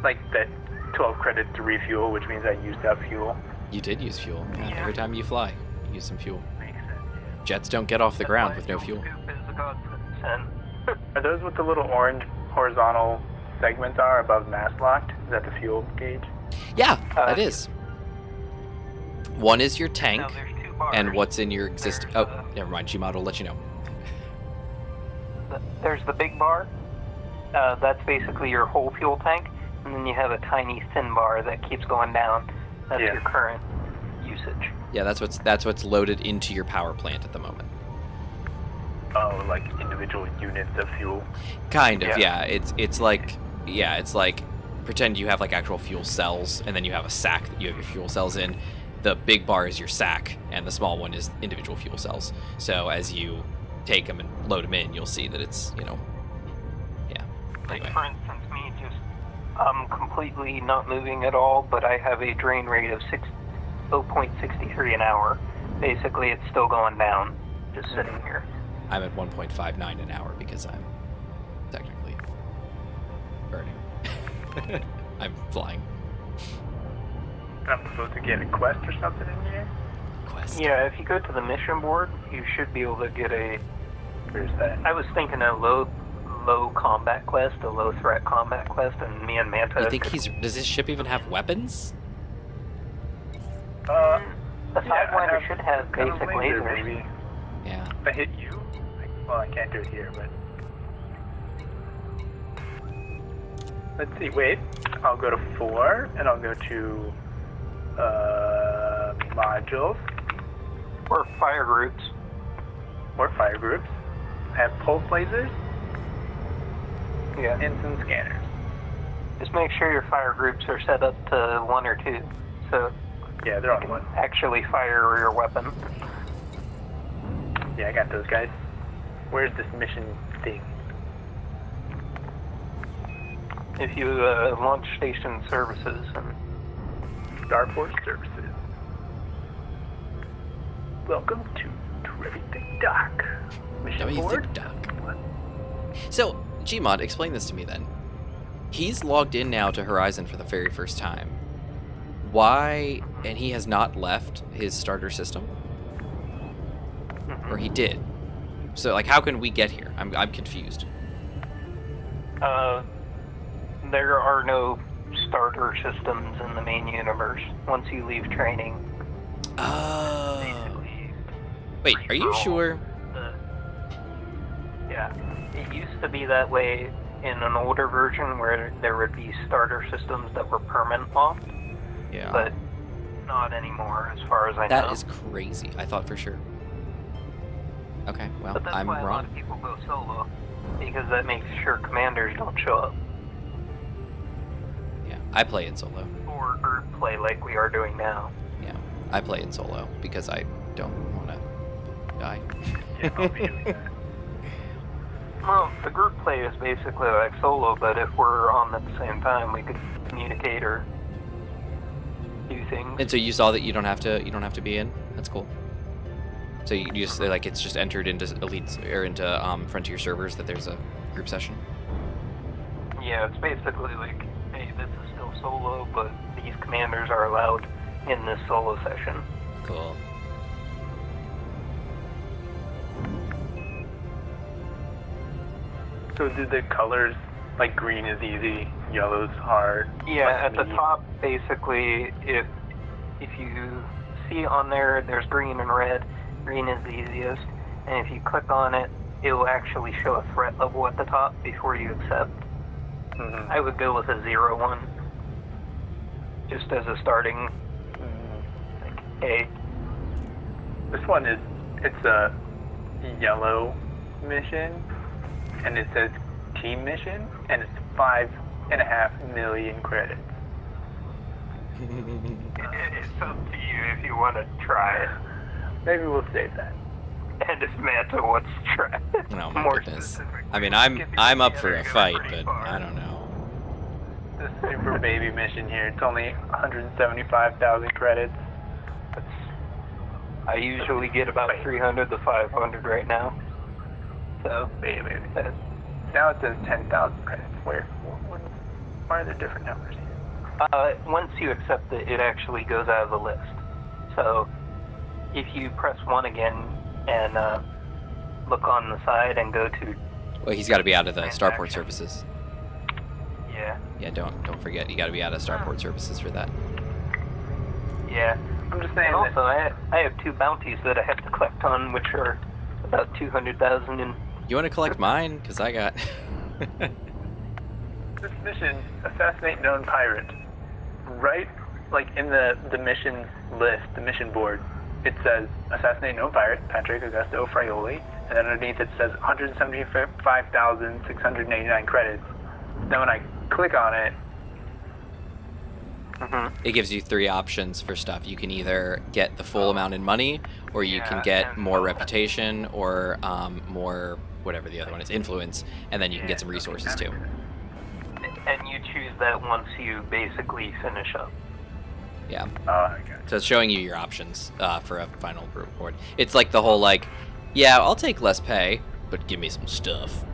like, that 12 credits to refuel, which means I used up fuel. You did use fuel. Yeah, every time you fly, you use some fuel. Makes sense. Jets don't get off the ground with no fuel. Are those what the little orange horizontal segments are above mast locked? Is that the fuel gauge? Yeah, that is. One is your tank, No, there's 2 bars. and what's in your existing... Oh, There's, never mind. Gmod will let you know. There's the big bar. That's basically your whole fuel tank. And then you have a tiny thin bar that keeps going down. That's Yeah. your current usage. Yeah, that's what's loaded into your power plant at the moment. Oh, like individual units of fuel. Kind of, Yeah. yeah. It's like pretend you have like actual fuel cells, and then you have a sack that you have your fuel cells in. The big bar is your sack, and the small one is individual fuel cells. So as you take them and load them in, you'll see that it's, yeah. Like, Anyway. for instance, me just, I'm completely not moving at all, but I have a drain rate of 0.63 an hour. Basically, it's still going down, just sitting here. I'm at 1.59 an hour because I'm technically burning. I'm flying. I'm supposed to get a quest or something in here? Quest. Yeah, if you go to the mission board, you should be able to get a... Where's that? I was thinking a low combat quest, a low threat combat quest, and me and Manta... You think does his ship even have weapons? The I Sideliner have should have kind of basic laser, lasers. maybe. Yeah. If I hit you? Well, I can't do it here, but... Let's see, wait. I'll go to 4, and I'll go to... modules. Or fire groups. Or fire groups. I have pulse lasers Yeah. and some scanners. Just make sure your fire groups are set up to 1 or 2, so Yeah, they're on 1. actually fire your weapon. Yeah, I got those guys. Where's this mission thing? If you launch station services and Starport Services. Welcome to Everything Dock. Mission board? What? So, Gmod, explain this to me then. He's logged in now to Horizon for the very first time. Why? And he has not left his starter system? Or he did? So, like, how can we get here? I'm confused. there are no starter systems in the main universe once you leave training. Oh. Basically, Wait, are you sure? Yeah, it used to be that way in an older version where there would be starter systems that were permanent locked, Yeah. but not anymore as far as I know. That is crazy. I thought for sure. Okay, well, But that's I'm why a lot wrong. of people go solo, because that makes sure commanders don't show up. Yeah, I play it solo. Or group play like we are doing now. Yeah. I play in solo because I don't want to die. Yeah, I'll be doing that. Well, the group play is basically like solo, but if we're on at the same time, we could communicate or do things. And so you saw that you don't have to be in. That's cool. So you just like it's just entered into elites or into Frontier servers that there's a group session. Yeah, it's basically like, hey, this is still solo, but these commanders are allowed in this solo session. Cool. So do the colors, like green is easy, yellow's hard? Yeah, what's at the medium? top, basically, if you see on there's green and red. Green is the easiest, and if you click on it, it will actually show a threat level at the top before you accept. Mhm. I would go with a 0 one, just as a starting, like, hey. This one it's a yellow mission, and it says team mission, and it's 5.5 million credits. It's up to you if you want to try it. Maybe we'll save that. And if Manta wants to try it. Oh my more goodness. specific. I mean, Get I'm together up for a and go fight, pretty but far. I don't know. The super baby mission here, it's only 175,000 credits. I usually get about 300 to 500 right now. So, Baby. that's, Now it says 10,000 credits. Why are there different numbers here? once you accept it, it actually goes out of the list. So, if you press 1 again and look on the side and go to, Well, he's got to be out of the starport Transaction. services. yeah, Yeah, don't forget. You got to be out of starport services for that. yeah. I'm just saying And that also, I have 2 bounties that I have to collect on, which are about 200,000 in. You want to collect mine? Because I got... this mission, assassinate known pirate, right, like in the mission list, the mission board, it says assassinate known pirate, Patrick Augusto Fraioli, and then underneath it says 175,689 credits. Then when I click on it, It gives you 3 options for stuff. You can either get the full amount in money, or you can get more reputation, or more, whatever the other one is, influence, and then you can get some resources too. And you choose that once you basically finish up. Yeah. okay. So it's showing you your options for a final reward. It's like the whole like, yeah, I'll take less pay, but give me some stuff.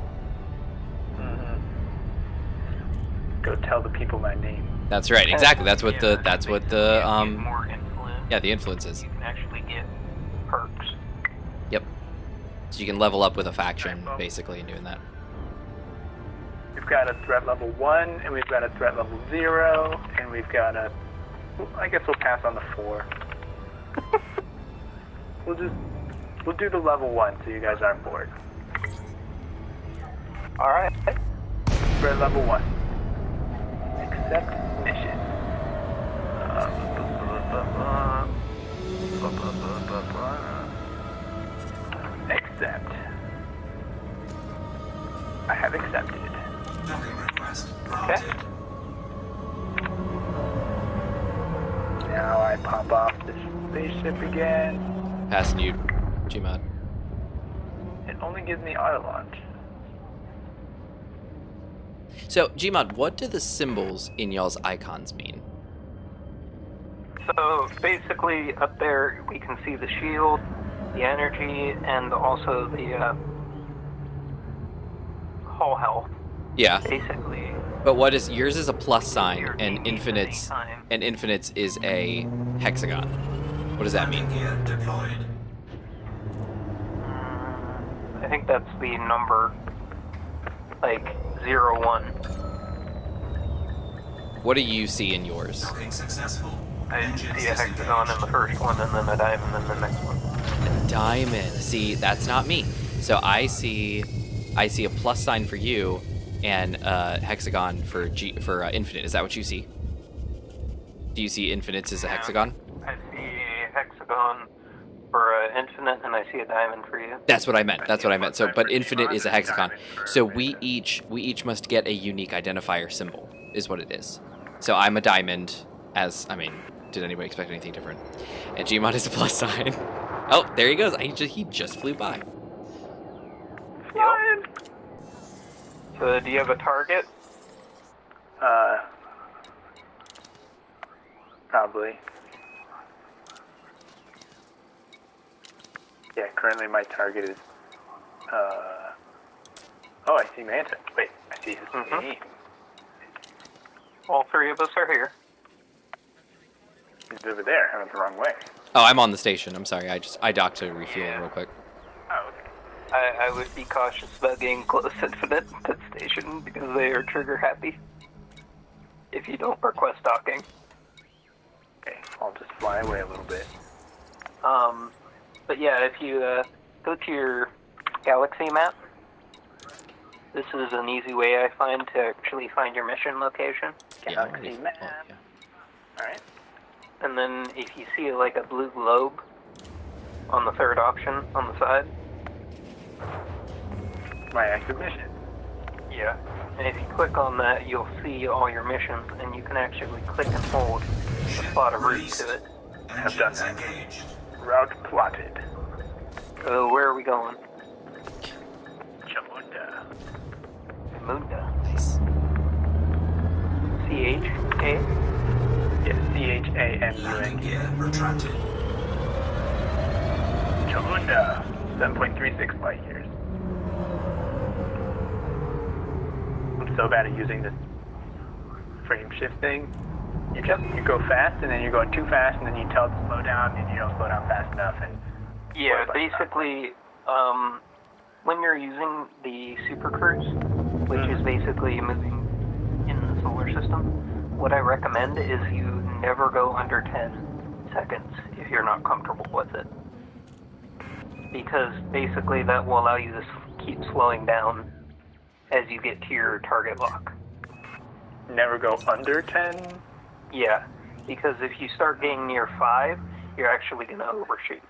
Go tell the people my name. That's right. Exactly. That's what Yeah, the that's what basically, the you get more influence. yeah, the influence is. You can actually get perks. Yep. So you can level up with a faction basically in doing that. We've got a threat level 1, and we've got a threat level 0, and we've got a... I guess we'll pass on the 4. We'll do the level 1 so you guys aren't bored. Alright. Threat level 1. Accept mission. Accept. I have accepted. Docking request granted. Now I pop off the spaceship again. Passing you, Gmod. It only gives me auto launch. So Gmod, what do the symbols in y'all's icons mean? So basically, up there we can see the shield, the energy, and also the whole health. Yeah. Basically, But what is yours is a plus sign, Your and DP infinites anytime. and infinites is a hexagon. What does that mean? Landing gear deployed. I think that's the number, like 01. What do you see in yours? Docking successful. I Engines see a hexagon in the disengaged. first one, and then a diamond in the next one. Diamond. See, that's not me. So I see a plus sign for you, and a hexagon for infinite. Is that what you see? Do you see infinites as a hexagon? I see a hexagon for infinite, and I see a diamond for you. That's what I meant. That's what I meant. So, but infinite is a hexagon. So we each must get a unique identifier symbol, is what it is. So I'm a diamond, did anybody expect anything different? And Gmod is a plus sign. Oh, there he goes. He just flew by. Flying. So do you have a target? Probably. Yeah, currently my target is, oh, I see Manta. Wait, I see his name. All three of us are here. He's over there. I went the wrong way. Oh, I'm on the station. I'm sorry. I docked to refuel real quick. Oh, okay. I would be cautious about getting close infinite to the station because they are trigger happy if you don't request docking. Okay, I'll just fly away a little bit. But yeah, if you go to your galaxy map, this is an easy way I find to actually find your mission location. Galaxy map. Oh, yeah. Alright. And then if you see like a blue globe on the third option on the side. My active mission. Yeah. And if you click on that, you'll see all your missions, and you can actually click and hold to plot a route to it. I've done that. Engaged. Route plotted. So where are we going? Chamunda. Munda. Nice. C-H-A? Yes, Landing C-H-A-M-U-N. gear retracted. Chamunda. 7.36 light years. I'm so bad at using this frame shift thing. You go fast, and then you're going too fast, and then you tell it to slow down, and you don't slow down fast enough. And Yeah, basically, when you're using the Super Cruise, which is basically moving in the solar system, what I recommend is you never go under 10 seconds if you're not comfortable with it. Because basically that will allow you to keep slowing down as you get to your target lock. never go under 10. Yeah, because if you start getting near 5, you're actually going to overshoot.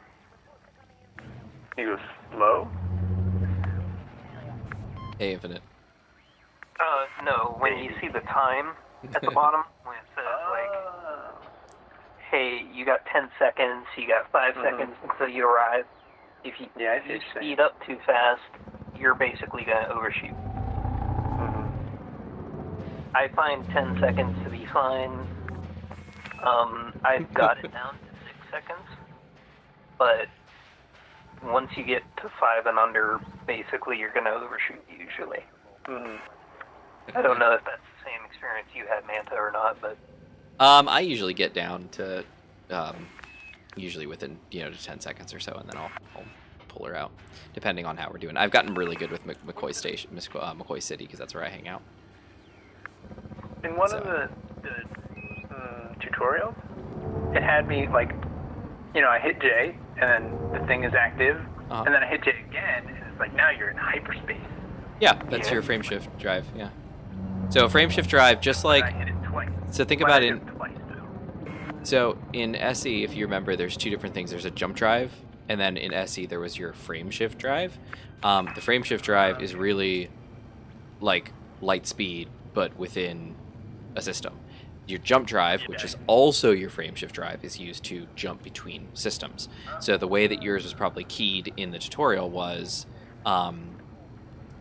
You go slow. Hey, Infinite. No, when you see the time at the bottom, when it says, hey, you got 10 seconds, you got 5 seconds until you arrive. If you, Yeah, I see you what you're speed up too fast, you're basically going to overshoot. I find 10 seconds to be fine. I've got it down to 6 seconds, but once you get to 5 and under, basically you're going to overshoot usually. I don't know if that's the same experience you had, Manta, or not, but I usually get down to, usually within, to 10 seconds or so, and then I'll pull her out, depending on how we're doing. I've gotten really good with McCoy Station, McCoy City, because that's where I hang out. In one of the tutorials, it had me like, I hit J, and then the thing is active, and then I hit J again, and it's like, now you're in hyperspace. Yeah, that's your frame shift drive, yeah. So frame shift drive, just like, I hit it twice. so think Well, about I it. hit it twice, though. So in SE, if you remember, there's two different things. There's a jump drive, and then in SE there was your frame shift drive. The frame shift drive is really like light speed, but within a system. Your jump drive, which is also your frame shift drive, is used to jump between systems. So the way that yours was probably keyed in the tutorial was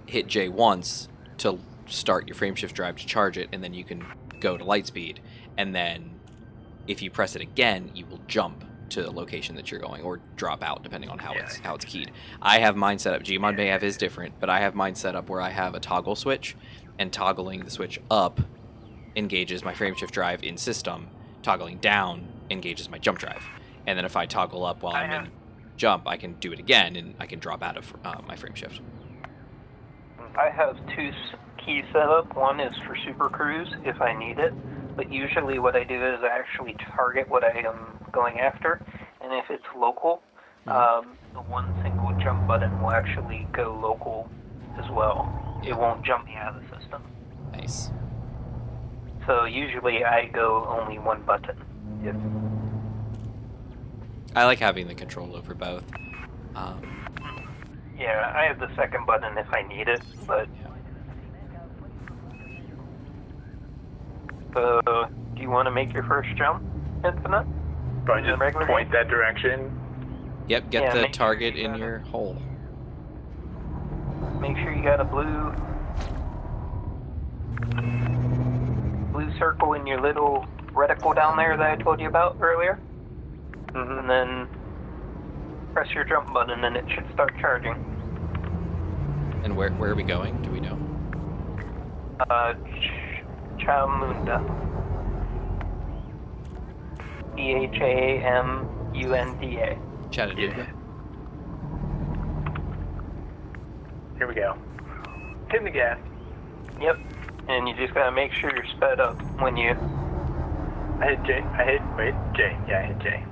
hit J once to start your frame shift drive to charge it, and then you can go to light speed, and then if you press it again, you will jump to the location that you're going, or drop out depending on how it's keyed. I have mine set up. Gmod may have his different, but I have mine set up where I have a toggle switch, and toggling the switch up engages my frame shift drive in system, toggling down engages my jump drive, and then if I toggle up while I'm in jump, I can do it again, and I can drop out of my frame shift. I have 2 keys set up. One is for Super Cruise if I need it, but usually what I do is I actually target what I am going after, and if it's local, the one single jump button will actually go local as well. It won't jump me out of the system. Nice. So usually I go only one button. If I like having the control over both. Yeah, I have the second button if I need it, but do you want to make your first jump? Infinite? Probably The just regular point that direction. Yep, get Yeah, the make sure target you in got your hole. Make sure you got a blue circle in your little reticle down there that I told you about earlier. Mm-hmm. And then press your jump button and it should start charging. And where are we going? Do we know? Chamunda. Chamunda. Chattanooga. Here we go. Hit the gas. Yep. And you just gotta make sure you're sped up when you. I hit J. J. Yeah, I hit J.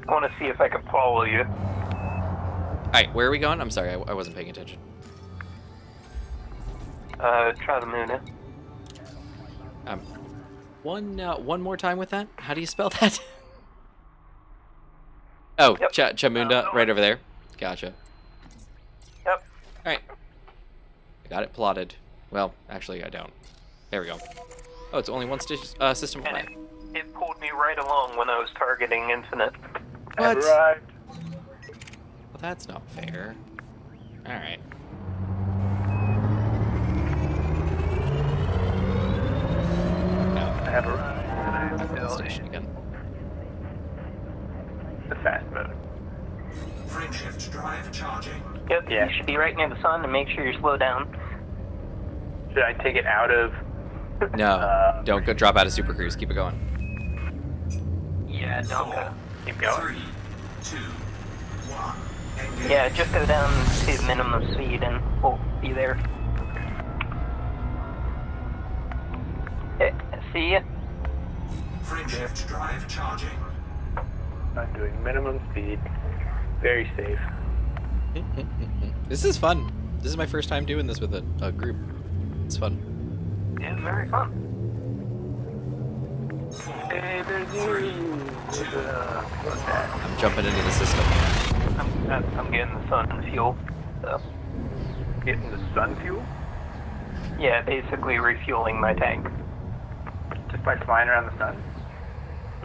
I want to see if I can follow you. Alright, where are we going? I'm sorry, I wasn't paying attention. Chamunda. One more time with that? How do you spell that? Oh, Yep. Chamunda, right over there. Gotcha. Yep. Alright. I got it plotted. Well, actually, I don't. There we go. Oh, it's only one system And away. it pulled me right along when I was targeting Infinite. What? I've arrived. Well, that's not fair. Alright. I have arrived. And I am still Station again. in the fast mode. Frameshift drive charging. Yep. Yeah. You should be right near the sun and make sure you slow down. Should I take it out of? No, don't go drop out of Super Cruise. Keep it going. Yeah. Don't go. Keep going. 3, 2, 1. Engage. Yeah. Just go down to minimum speed and we'll be there. Okay. See ya. Frameshift drive charging. I'm doing minimum speed. Very safe. This is fun. This is my first time doing this with a group. It's fun. It's very fun. 4, Hey, there's 3, you. 2, What's that? I'm jumping into the system. I'm getting the sun fuel. So Getting the sun fuel? yeah, basically refueling my tank. Just by flying around the sun?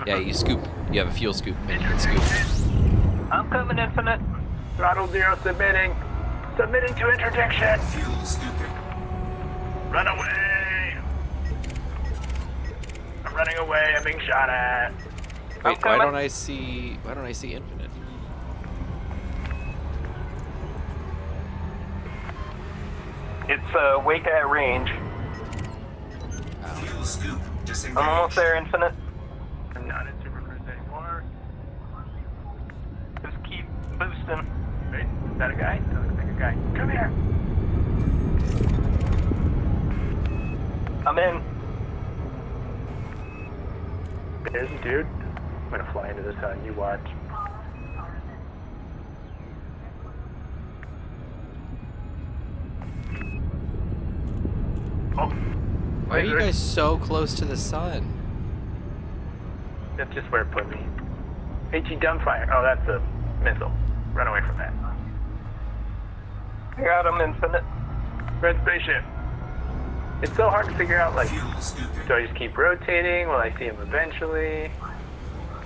Yeah, you scoop. You have a fuel scoop, and you can scoop. I'm coming, Infinite. Throttle 0 submitting. Submitting to interdiction. fuel scooping. Run away. I'm running away. I'm being shot at. Wait, why coming. don't I see Infinite? It's wake at range. Fuel scoop disengaged. I'm almost there, Infinite. I'm not in Super Cruise anymore. Just keep boosting. Wait, is that a guy? That looks like a guy. Come here. I'm in. There's a dude. I'm gonna fly into the sun. You watch. Oh. Why are you Laser. guys so close to the sun? That's just where it put me. HE dumbfire. Oh, that's a missile. Run away from that. I got him, Infinite. Red spaceship. It's so hard to figure out, like, Fuel scooping. do I just keep rotating? Will I see him eventually?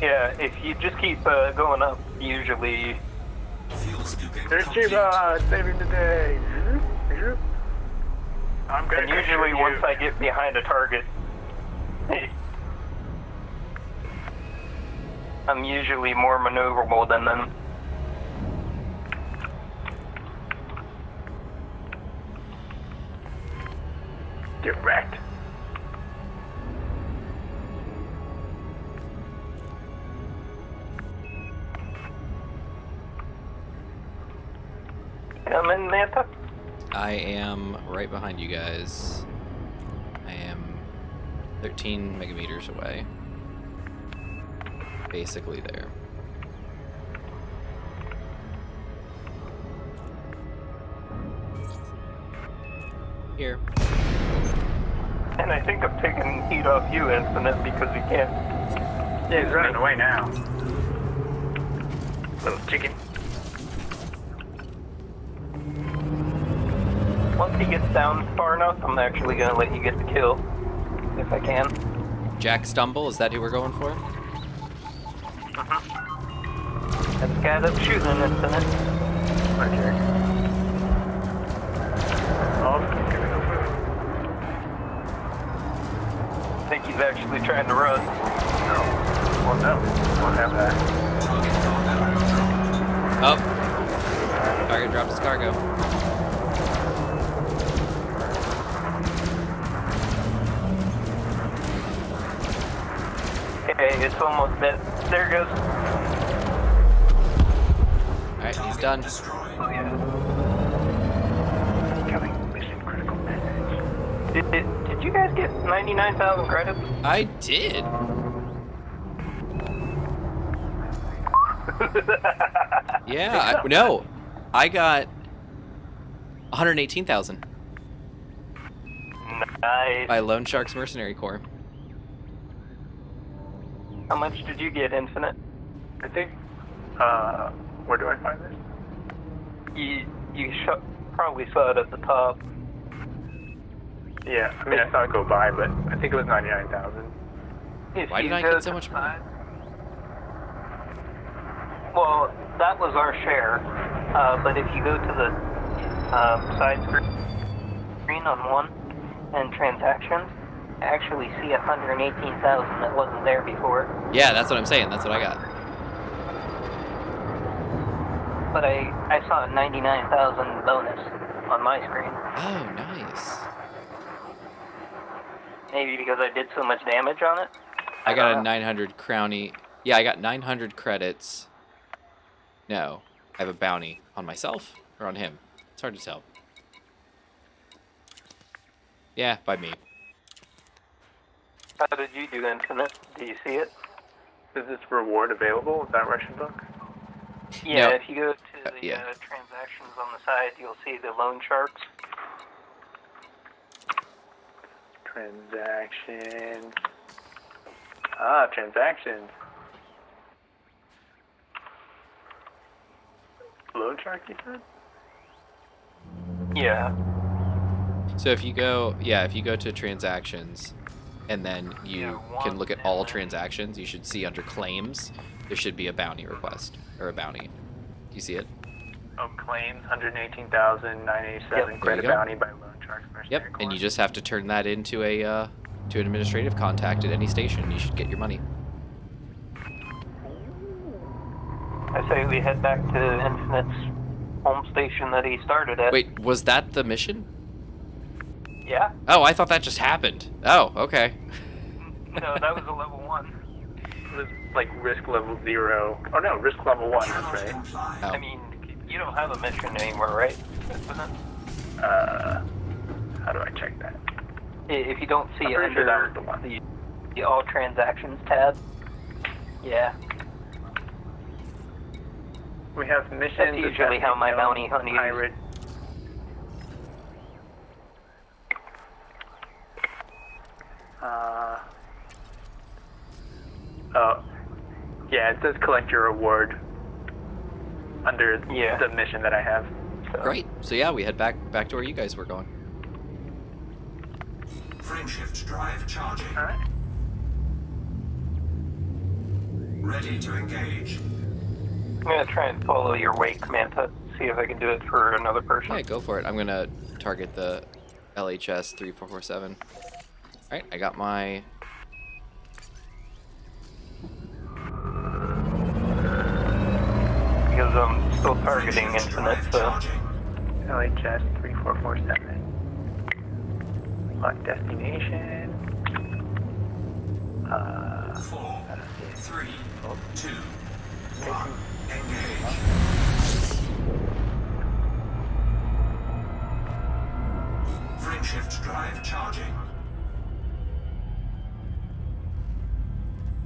Yeah, if you just keep going up, usually. Fuel scooping. There's complete. Chiba saving the day. I'm gonna And usually capture once you. I get behind a target, I'm usually more maneuverable than them. Get wrecked. I'm in Manta. I am right behind you guys. I am 13 megameters away. Basically there. Here. And I think I'm taking heat off you, Infinite, because you can't. Yeah, he's running away now. Little chicken. Once he gets down far enough, I'm actually gonna let you get the kill. if I can. Jack Stumble, is that who we're going for? That's the guy that's shooting in Infinite. Okay. Oh, he's gonna go for it. I think he's actually trying to run. No. Well, no. Won't have that. Oh. Target dropped his cargo. Okay, it's almost dead. There it goes. Alright, he's done. Oh, yeah. Incoming mission critical message. Did you guys get 99,000 credits? I did. Yeah, no. I got 118,000 Nice. by Lone Shark's Mercenary Corps. How much did you get, Infinite? I think, where do I find this? You probably saw it at the top. Yeah, I mean, I saw it go by, but I think it was 99,000. If Why you did I go get so to much the money? side- Well, that was our share. But if you go to the side screen on one and transactions, I actually see 118,000 that wasn't there before. Yeah, that's what I'm saying. That's what I got. But I saw a 99,000 bonus on my screen. Oh, nice. Maybe because I did so much damage on it. I got don't a know. 900 crowny. Yeah, I got 900 credits. No, I have a bounty on myself or on him. It's hard to tell. Yeah, by me. How did you do, Infinite? Do you see it? Is this reward available with that Russian book? Yeah, No. if you go to the yeah. transactions on the side, you'll see the loan charts. Transactions. Ah, transactions. Loan shark, you said? Yeah. So if you go, if you go to transactions, and then you Yeah, can look at one, all and then- transactions, you should see under claims, there should be a bounty request, or a bounty. Do you see it? Oh, claims, 118,987 Yep. credit There you go. bounty by loan shark mercenary Yep, and you just have to turn that into a to an administrative contact at any station. You should get your money. I say we head back to Infinite's home station that he started at. Wait, was that the mission? Yeah? Oh, I thought that just happened. Oh, okay. No, that was a level 1. It was like risk level 0. Oh no, risk level 1, that's right. Oh. I mean, you don't have a mission anymore, right? Infinite? How do I check that? If you don't see I'm it pretty sure that under was the one. the all transactions tab. Yeah. We have missions. That's usually how my bounty hunt is. Pirate. Oh, yeah, it says collect your reward under Yeah. the mission that I have. So. Great. So yeah, we head back to where you guys were going. Frameshift drive charging. All right. Ready to engage. I'm gonna try and follow your wake, Manta. See if I can do it for another person. All right, go for it. I'm gonna target the LHS 3447. All right, I got my. Because I'm still targeting Frameshift Infinite, drive so. charging. LHS 3447. Lock destination. 4, 3, 2, 1. Engage. Frameshift drive charging.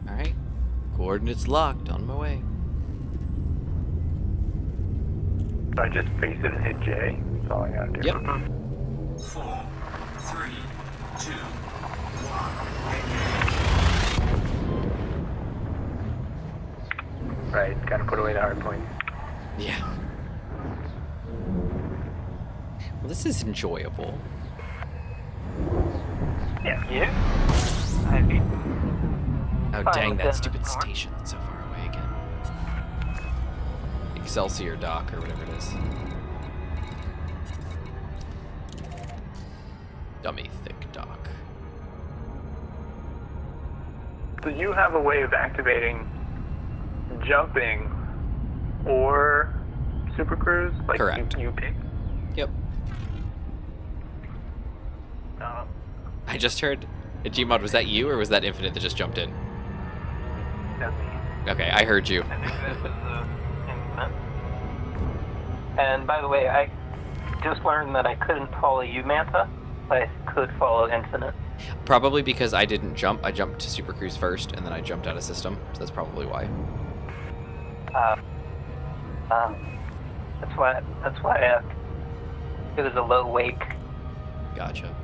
All right, coordinates locked. On my way. So I just face it and hit J. That's all I gotta do. Yep. 4, 3, 2, 1. Engage. Right, gotta put away the hard points. Yeah. Well, this is enjoyable. Yeah. I'd be Oh, Fine dang, with that that, stupid Mark. station that's so far away again. Excelsior Dock, or whatever it is. Dummy thick dock. So you have a way of activating jumping or super cruise? Like Correct. You pick? Yep. I just heard. Gmod, was that you, or was that Infinite that just jumped in? That's me. Okay, I heard you. I think this is Infinite. And by the way, I just learned that I couldn't follow you, Manta, but I could follow Infinite. Probably because I didn't jump. I jumped to Super Cruise first, and then I jumped out of system. So that's probably why. That's why I asked. It was a low wake. Gotcha.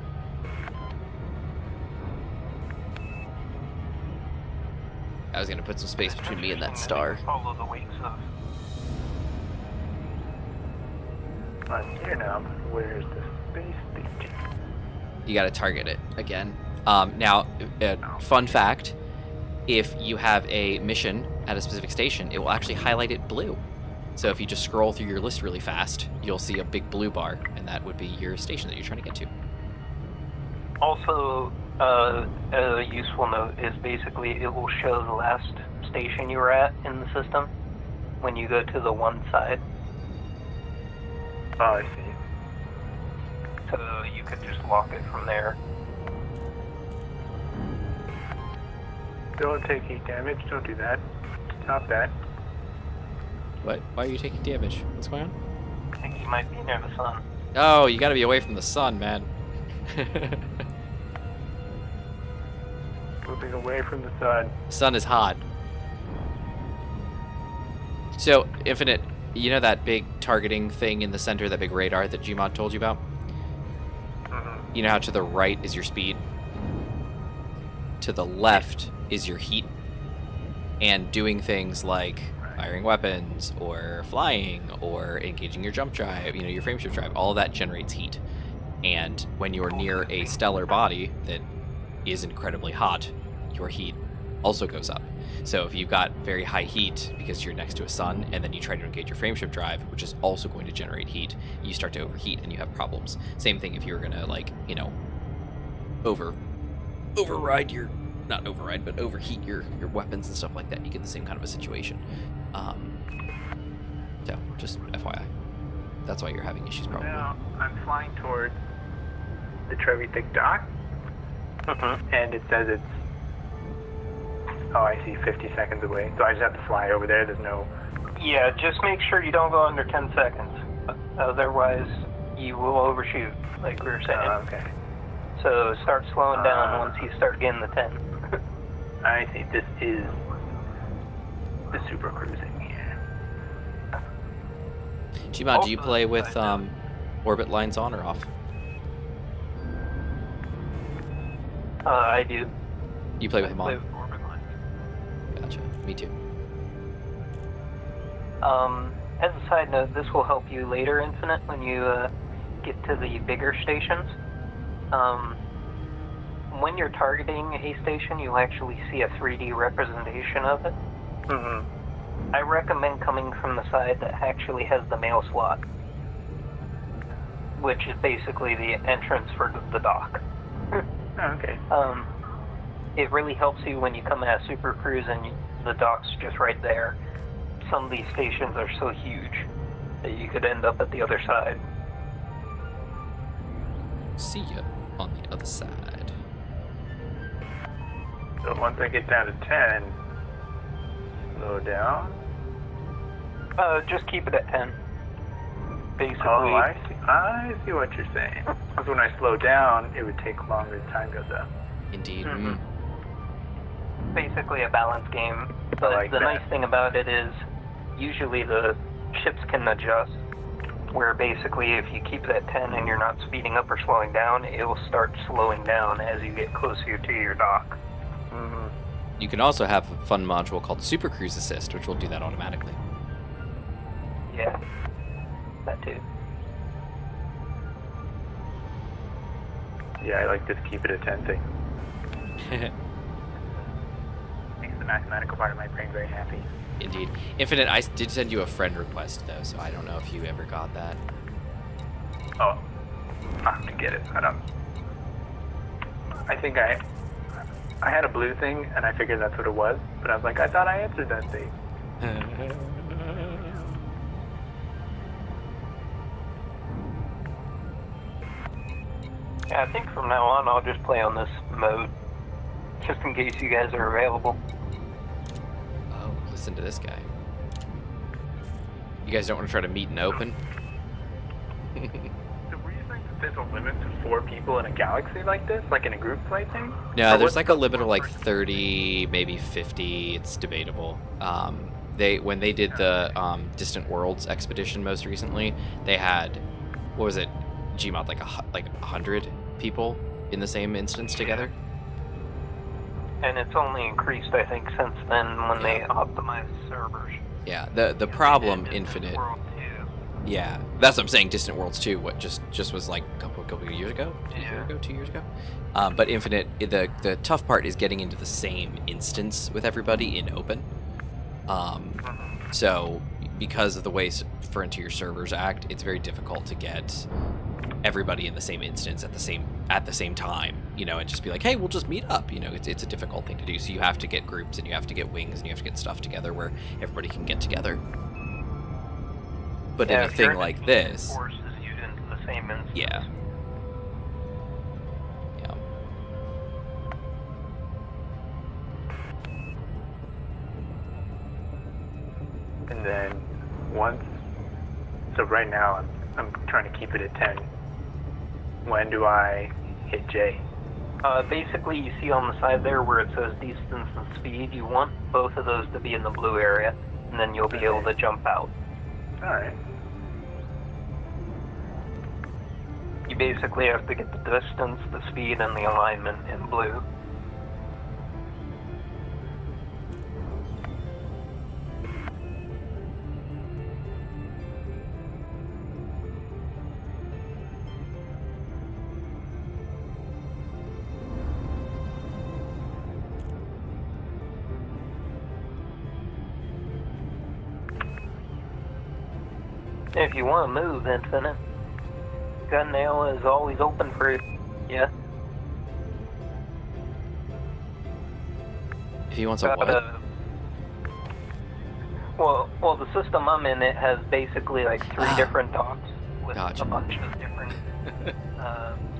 I was gonna put some space between me and that star. Follow the wakes of. I'm here now. Where's the space station? You gotta target it again. Now, fun fact, if you have a mission at a specific station, it will actually highlight it blue. So if you just scroll through your list really fast, you'll see a big blue bar, and that would be your station that you're trying to get to. Also, a useful note is basically it will show the last station you were at in the system when you go to the one side. Oh, I see. So you could just lock it from there. Don't take heat damage. Don't do that. Stop that. What? Why are you taking damage? What's going on? I think you might be near the sun. Oh, you gotta be away from the sun, man. Moving away from the sun. Sun is hot. So, Infinite, you know that big targeting thing in the center, that big radar that Gmod told you about? Mm-hmm. You know how to the right is your speed? To the left is your heat. And doing things like firing weapons, or flying, or engaging your jump drive, your frameshift drive, all of that generates heat. And when you're near a stellar body that is incredibly hot, your heat also goes up. So if you've got very high heat because you're next to a sun, and then you try to engage your frameshift drive, which is also going to generate heat, you start to overheat and you have problems. Same thing if you were gonna overheat your weapons and stuff like that. You get the same kind of a situation. So just FYI, that's why you're having issues probably. Now I'm flying towards the Trevi Thick Dock, and it says it's. Oh, I see. 50 seconds away. So I just have to fly over there. There's no. Yeah, just make sure you don't go under 10 seconds. Otherwise, you will overshoot, like we were saying. Okay. So start slowing down once you start getting the 10. I see. This is the super cruising here. Gmod, do you play with orbit lines on or off? I do. You play with them Play on? with orbit lines. Gotcha. Me too. As a side note, this will help you later, Infinite, when you get to the bigger stations. When you're targeting a station, you'll actually see a 3D representation of it. Mm-hmm. I recommend coming from the side that actually has the mail slot, which is basically the entrance for the dock. Okay. It really helps you when you come at Super Cruise and the dock's just right there. Some of these stations are so huge that you could end up at the other side. See ya on the other side. So once I get down to 10, slow down. Just keep it at 10. Basically. Oh, I see what you're saying. Because when I slow down, it would take longer as time goes up. Indeed. Mhm. Basically a balance game. But like the that. nice thing about it is usually the ships can adjust. Where basically if you keep it at 10 and you're not speeding up or slowing down, it will start slowing down as you get closer to your dock. Mm-hmm. You can also have a fun module called Super Cruise Assist, which will do that automatically. Yeah, that too. Yeah, I like this keep it at 10 thing. Makes the mathematical part of my brain very happy. Indeed. Infinite, I did send you a friend request, though, so I don't know if you ever got that. Oh, I have to get it. I think I had a blue thing, and I figured that's what it was, but I was like, I thought I answered that thing. Yeah, I think from now on I'll just play on this mode, just in case you guys are available. Oh, listen to this guy. You guys don't want to try to meet and open? So were you saying that there's a limit to 4 people in a galaxy like this? Like in a group play thing? No, Or there's what's like a the limit of like 4-person? 30, maybe 50. It's debatable. When they did the Distant Worlds expedition most recently, they had, what was it, Gmod, like 100 people in the same instance together. And it's only increased, I think, since then when they optimized servers. Yeah, the problem, They did Infinite. World 2. Yeah, that's what I'm saying. Distant Worlds 2, what just was like a couple of years ago, 2 years ago. But Infinite, the tough part is getting into the same instance with everybody in open. So because of the way Frontier servers act, it's very difficult to get everybody in the same instance at the same time, and just be like, hey, we'll just meet up. It's a difficult thing to do. So you have to get groups, and you have to get wings, and you have to get stuff together where everybody can get together. But in a thing like this, forces you into the same instance. yeah. And then once, so right now I'm trying to keep it at 10. When do I hit J? Basically, you see on the side there where it says distance and speed, you want both of those to be in the blue area, and then you'll be able to jump out. Alright. You basically have to get the distance, the speed, and the alignment in blue. If you want to move, Infinite, gun nail is always open for you. Yeah. If he wants a what? Well, the system I'm in, it has basically like 3 different docks with Gotcha. a bunch of different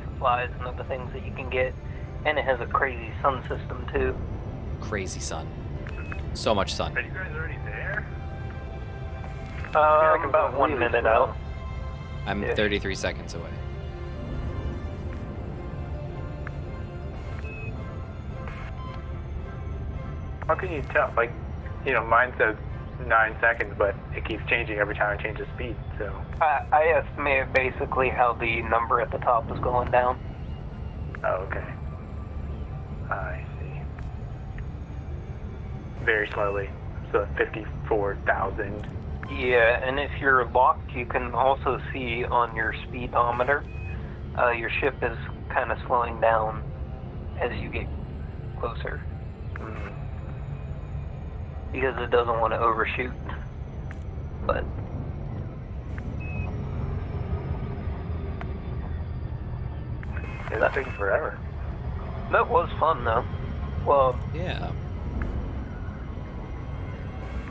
supplies and other things that you can get, and it has a crazy sun system too. Crazy sun. So much sun. Are you guys already there? I'm about 1 minute out. I'm 33 seconds away. How can you tell? Like, mine says 9 seconds, but it keeps changing every time I change the speed, so. I estimated basically how the number at the top is going down. Oh, okay. I see. Very slowly. So 54,000. Yeah, and if you're locked, you can also see on your speedometer, your ship is kind of slowing down as you get closer. Because it doesn't want to overshoot. But Yeah, that's taking forever. that was fun though. Well, Yeah.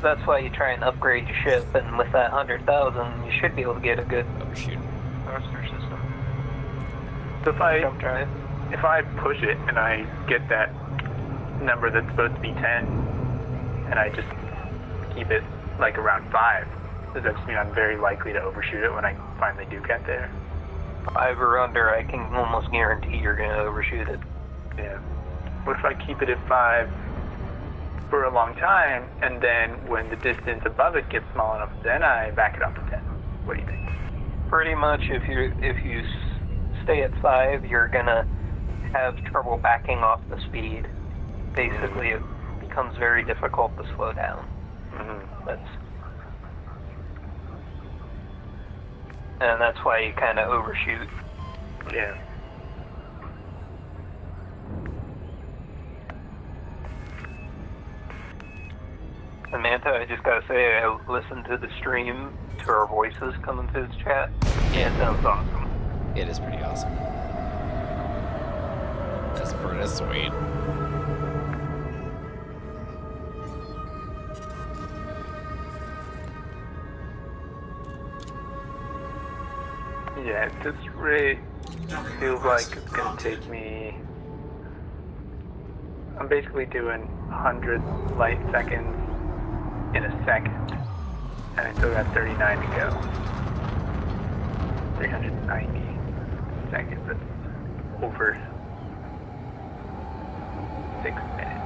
that's why you try and upgrade your ship, and with that 100,000, you should be able to get a good Overshoot. thruster system. So Jump drive. if I push it and I get that number that's supposed to be 10, and I just keep it like around 5, does that just mean I'm very likely to overshoot it when I finally do get there? 5 or under, I can almost guarantee you're going to overshoot it. Yeah. What if I keep it at 5 for a long time, and then when the distance above it gets small enough, then I back it up to 10? What do you think? Pretty much, if you stay at 5, you're going to have trouble backing off the speed. Basically, it becomes very difficult to slow down. And that's why you kind of overshoot. Yeah. Samantha, I just gotta say, I listened to the stream to our voices coming through the chat. Yeah. It sounds awesome. It is pretty awesome. That's pretty sweet. Yeah, this really feels like it's gonna take me. I'm basically doing 100 light seconds in a second, and I still got 39 to go. 390 seconds. That's over 6 minutes.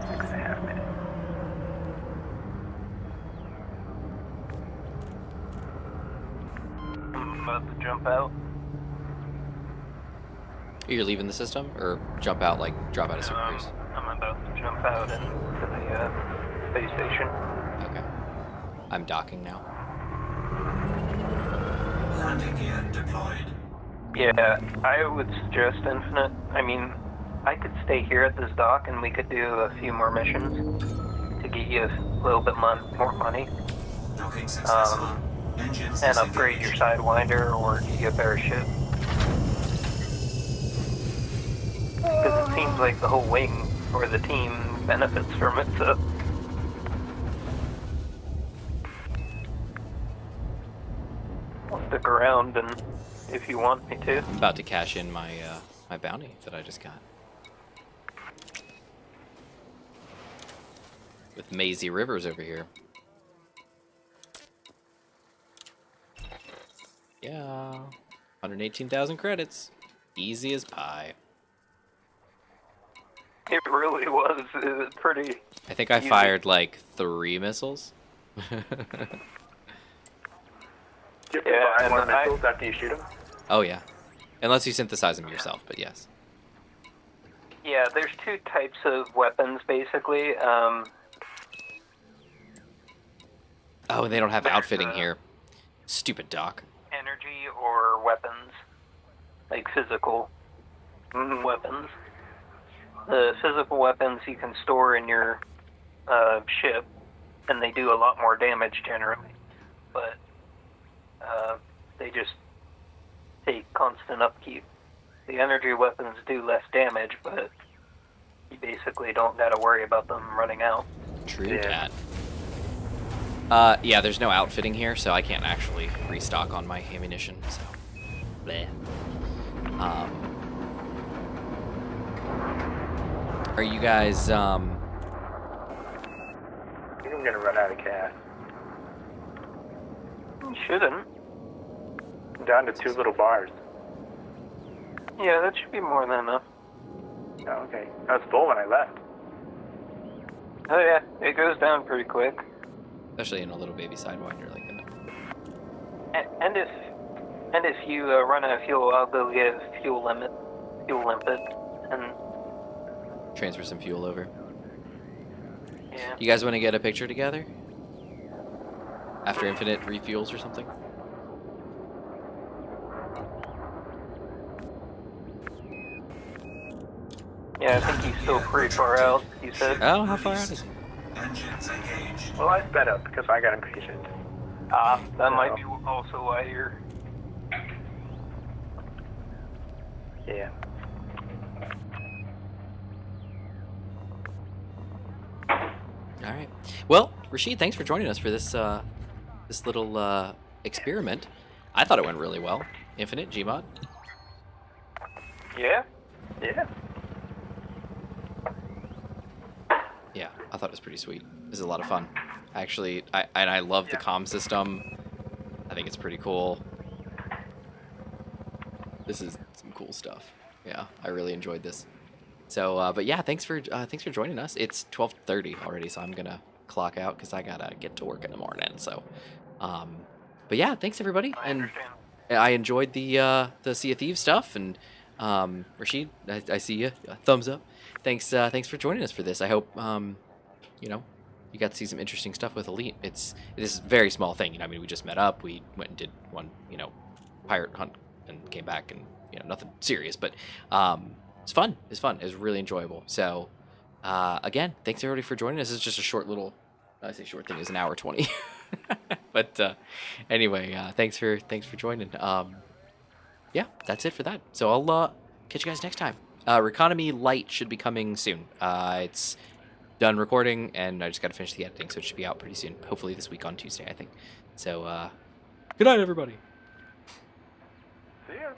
6.5 minutes. I'm about to jump out. You're leaving the system, or jump out, like drop out of Super Cruise? I'm about to jump out into the space station. Okay. I'm docking now. Landing gear deployed. Yeah, I would suggest Infinite. I mean, I could stay here at this dock and we could do a few more missions to get you a little bit more money. Docking successful. Engines And upgrade your disengaged. Sidewinder or get you a better ship. Because it seems like the whole wing or the team benefits from it, so. I'll stick around and if you want me to. About to cash in my my bounty that I just got. With Maisie Rivers over here. Yeah, 118,000 credits. Easy as pie. It really was. It was pretty. I think I Easy. fired like 3 missiles. Do you have to Yeah, buy and more then I- missiles after you shoot them? Oh yeah. Unless you synthesize them yourself, but yes. Yeah, there's 2 types of weapons basically. Oh, and they don't have There's, outfitting here. Stupid doc. Energy or weapons, like physical weapons. The physical weapons you can store in your ship, and they do a lot more damage generally, but they just take constant upkeep. The energy weapons do less damage, but you basically don't gotta worry about them running out. True Yeah. cat. Yeah, there's no outfitting here, so I can't actually restock on my ammunition, so. Bleh. Are you guys, I think I'm gonna run out of cash. You shouldn't. I'm down to 2 little bars. Yeah, that should be more than enough. Oh, okay. I was full when I left. Oh yeah, it goes down pretty quick. especially in a little baby Sidewinder like that? And if you run out of fuel, I'll go get fuel limpet, and Transfer some fuel over. yeah. You guys want to get a picture together? After infinite refuels or something? Yeah, I think he's still pretty far out, you said. Oh, how far out is it? Engines engaged. Well, I sped up because I got impatient. That might be also why you're... Yeah. All right. Well, Rashid, thanks for joining us for this this little experiment. I thought it went really well. Infinite Gmod. Yeah? Yeah. Yeah, I thought it was pretty sweet. This is a lot of fun. Actually, I love the comm system. I think it's pretty cool. This is some cool stuff. Yeah, I really enjoyed this. So, but yeah, thanks for joining us. It's 12:30 already, so I'm gonna clock out because I gotta get to work in the morning. So, but yeah, thanks everybody, I and understand. I enjoyed the Sea of Thieves stuff. And Rashid, I see you. Thumbs up. Thanks for joining us for this. I hope you know, you got to see some interesting stuff with Elite. This is a very small thing. You know, I mean, we just met up. We went and did one, you know, pirate hunt and came back, and you know, nothing serious, but it's fun. It's fun. It was really enjoyable. So Again, thanks everybody for joining us. This is just a short little, I say short thing, is an hour 20. But anyway, thanks for joining. Yeah, that's it for that. So I'll catch you guys next time. Reconomy Light should be coming soon. It's done recording, and I just got to finish the editing, so it should be out pretty soon. Hopefully this week on Tuesday, I think. So, good night, everybody.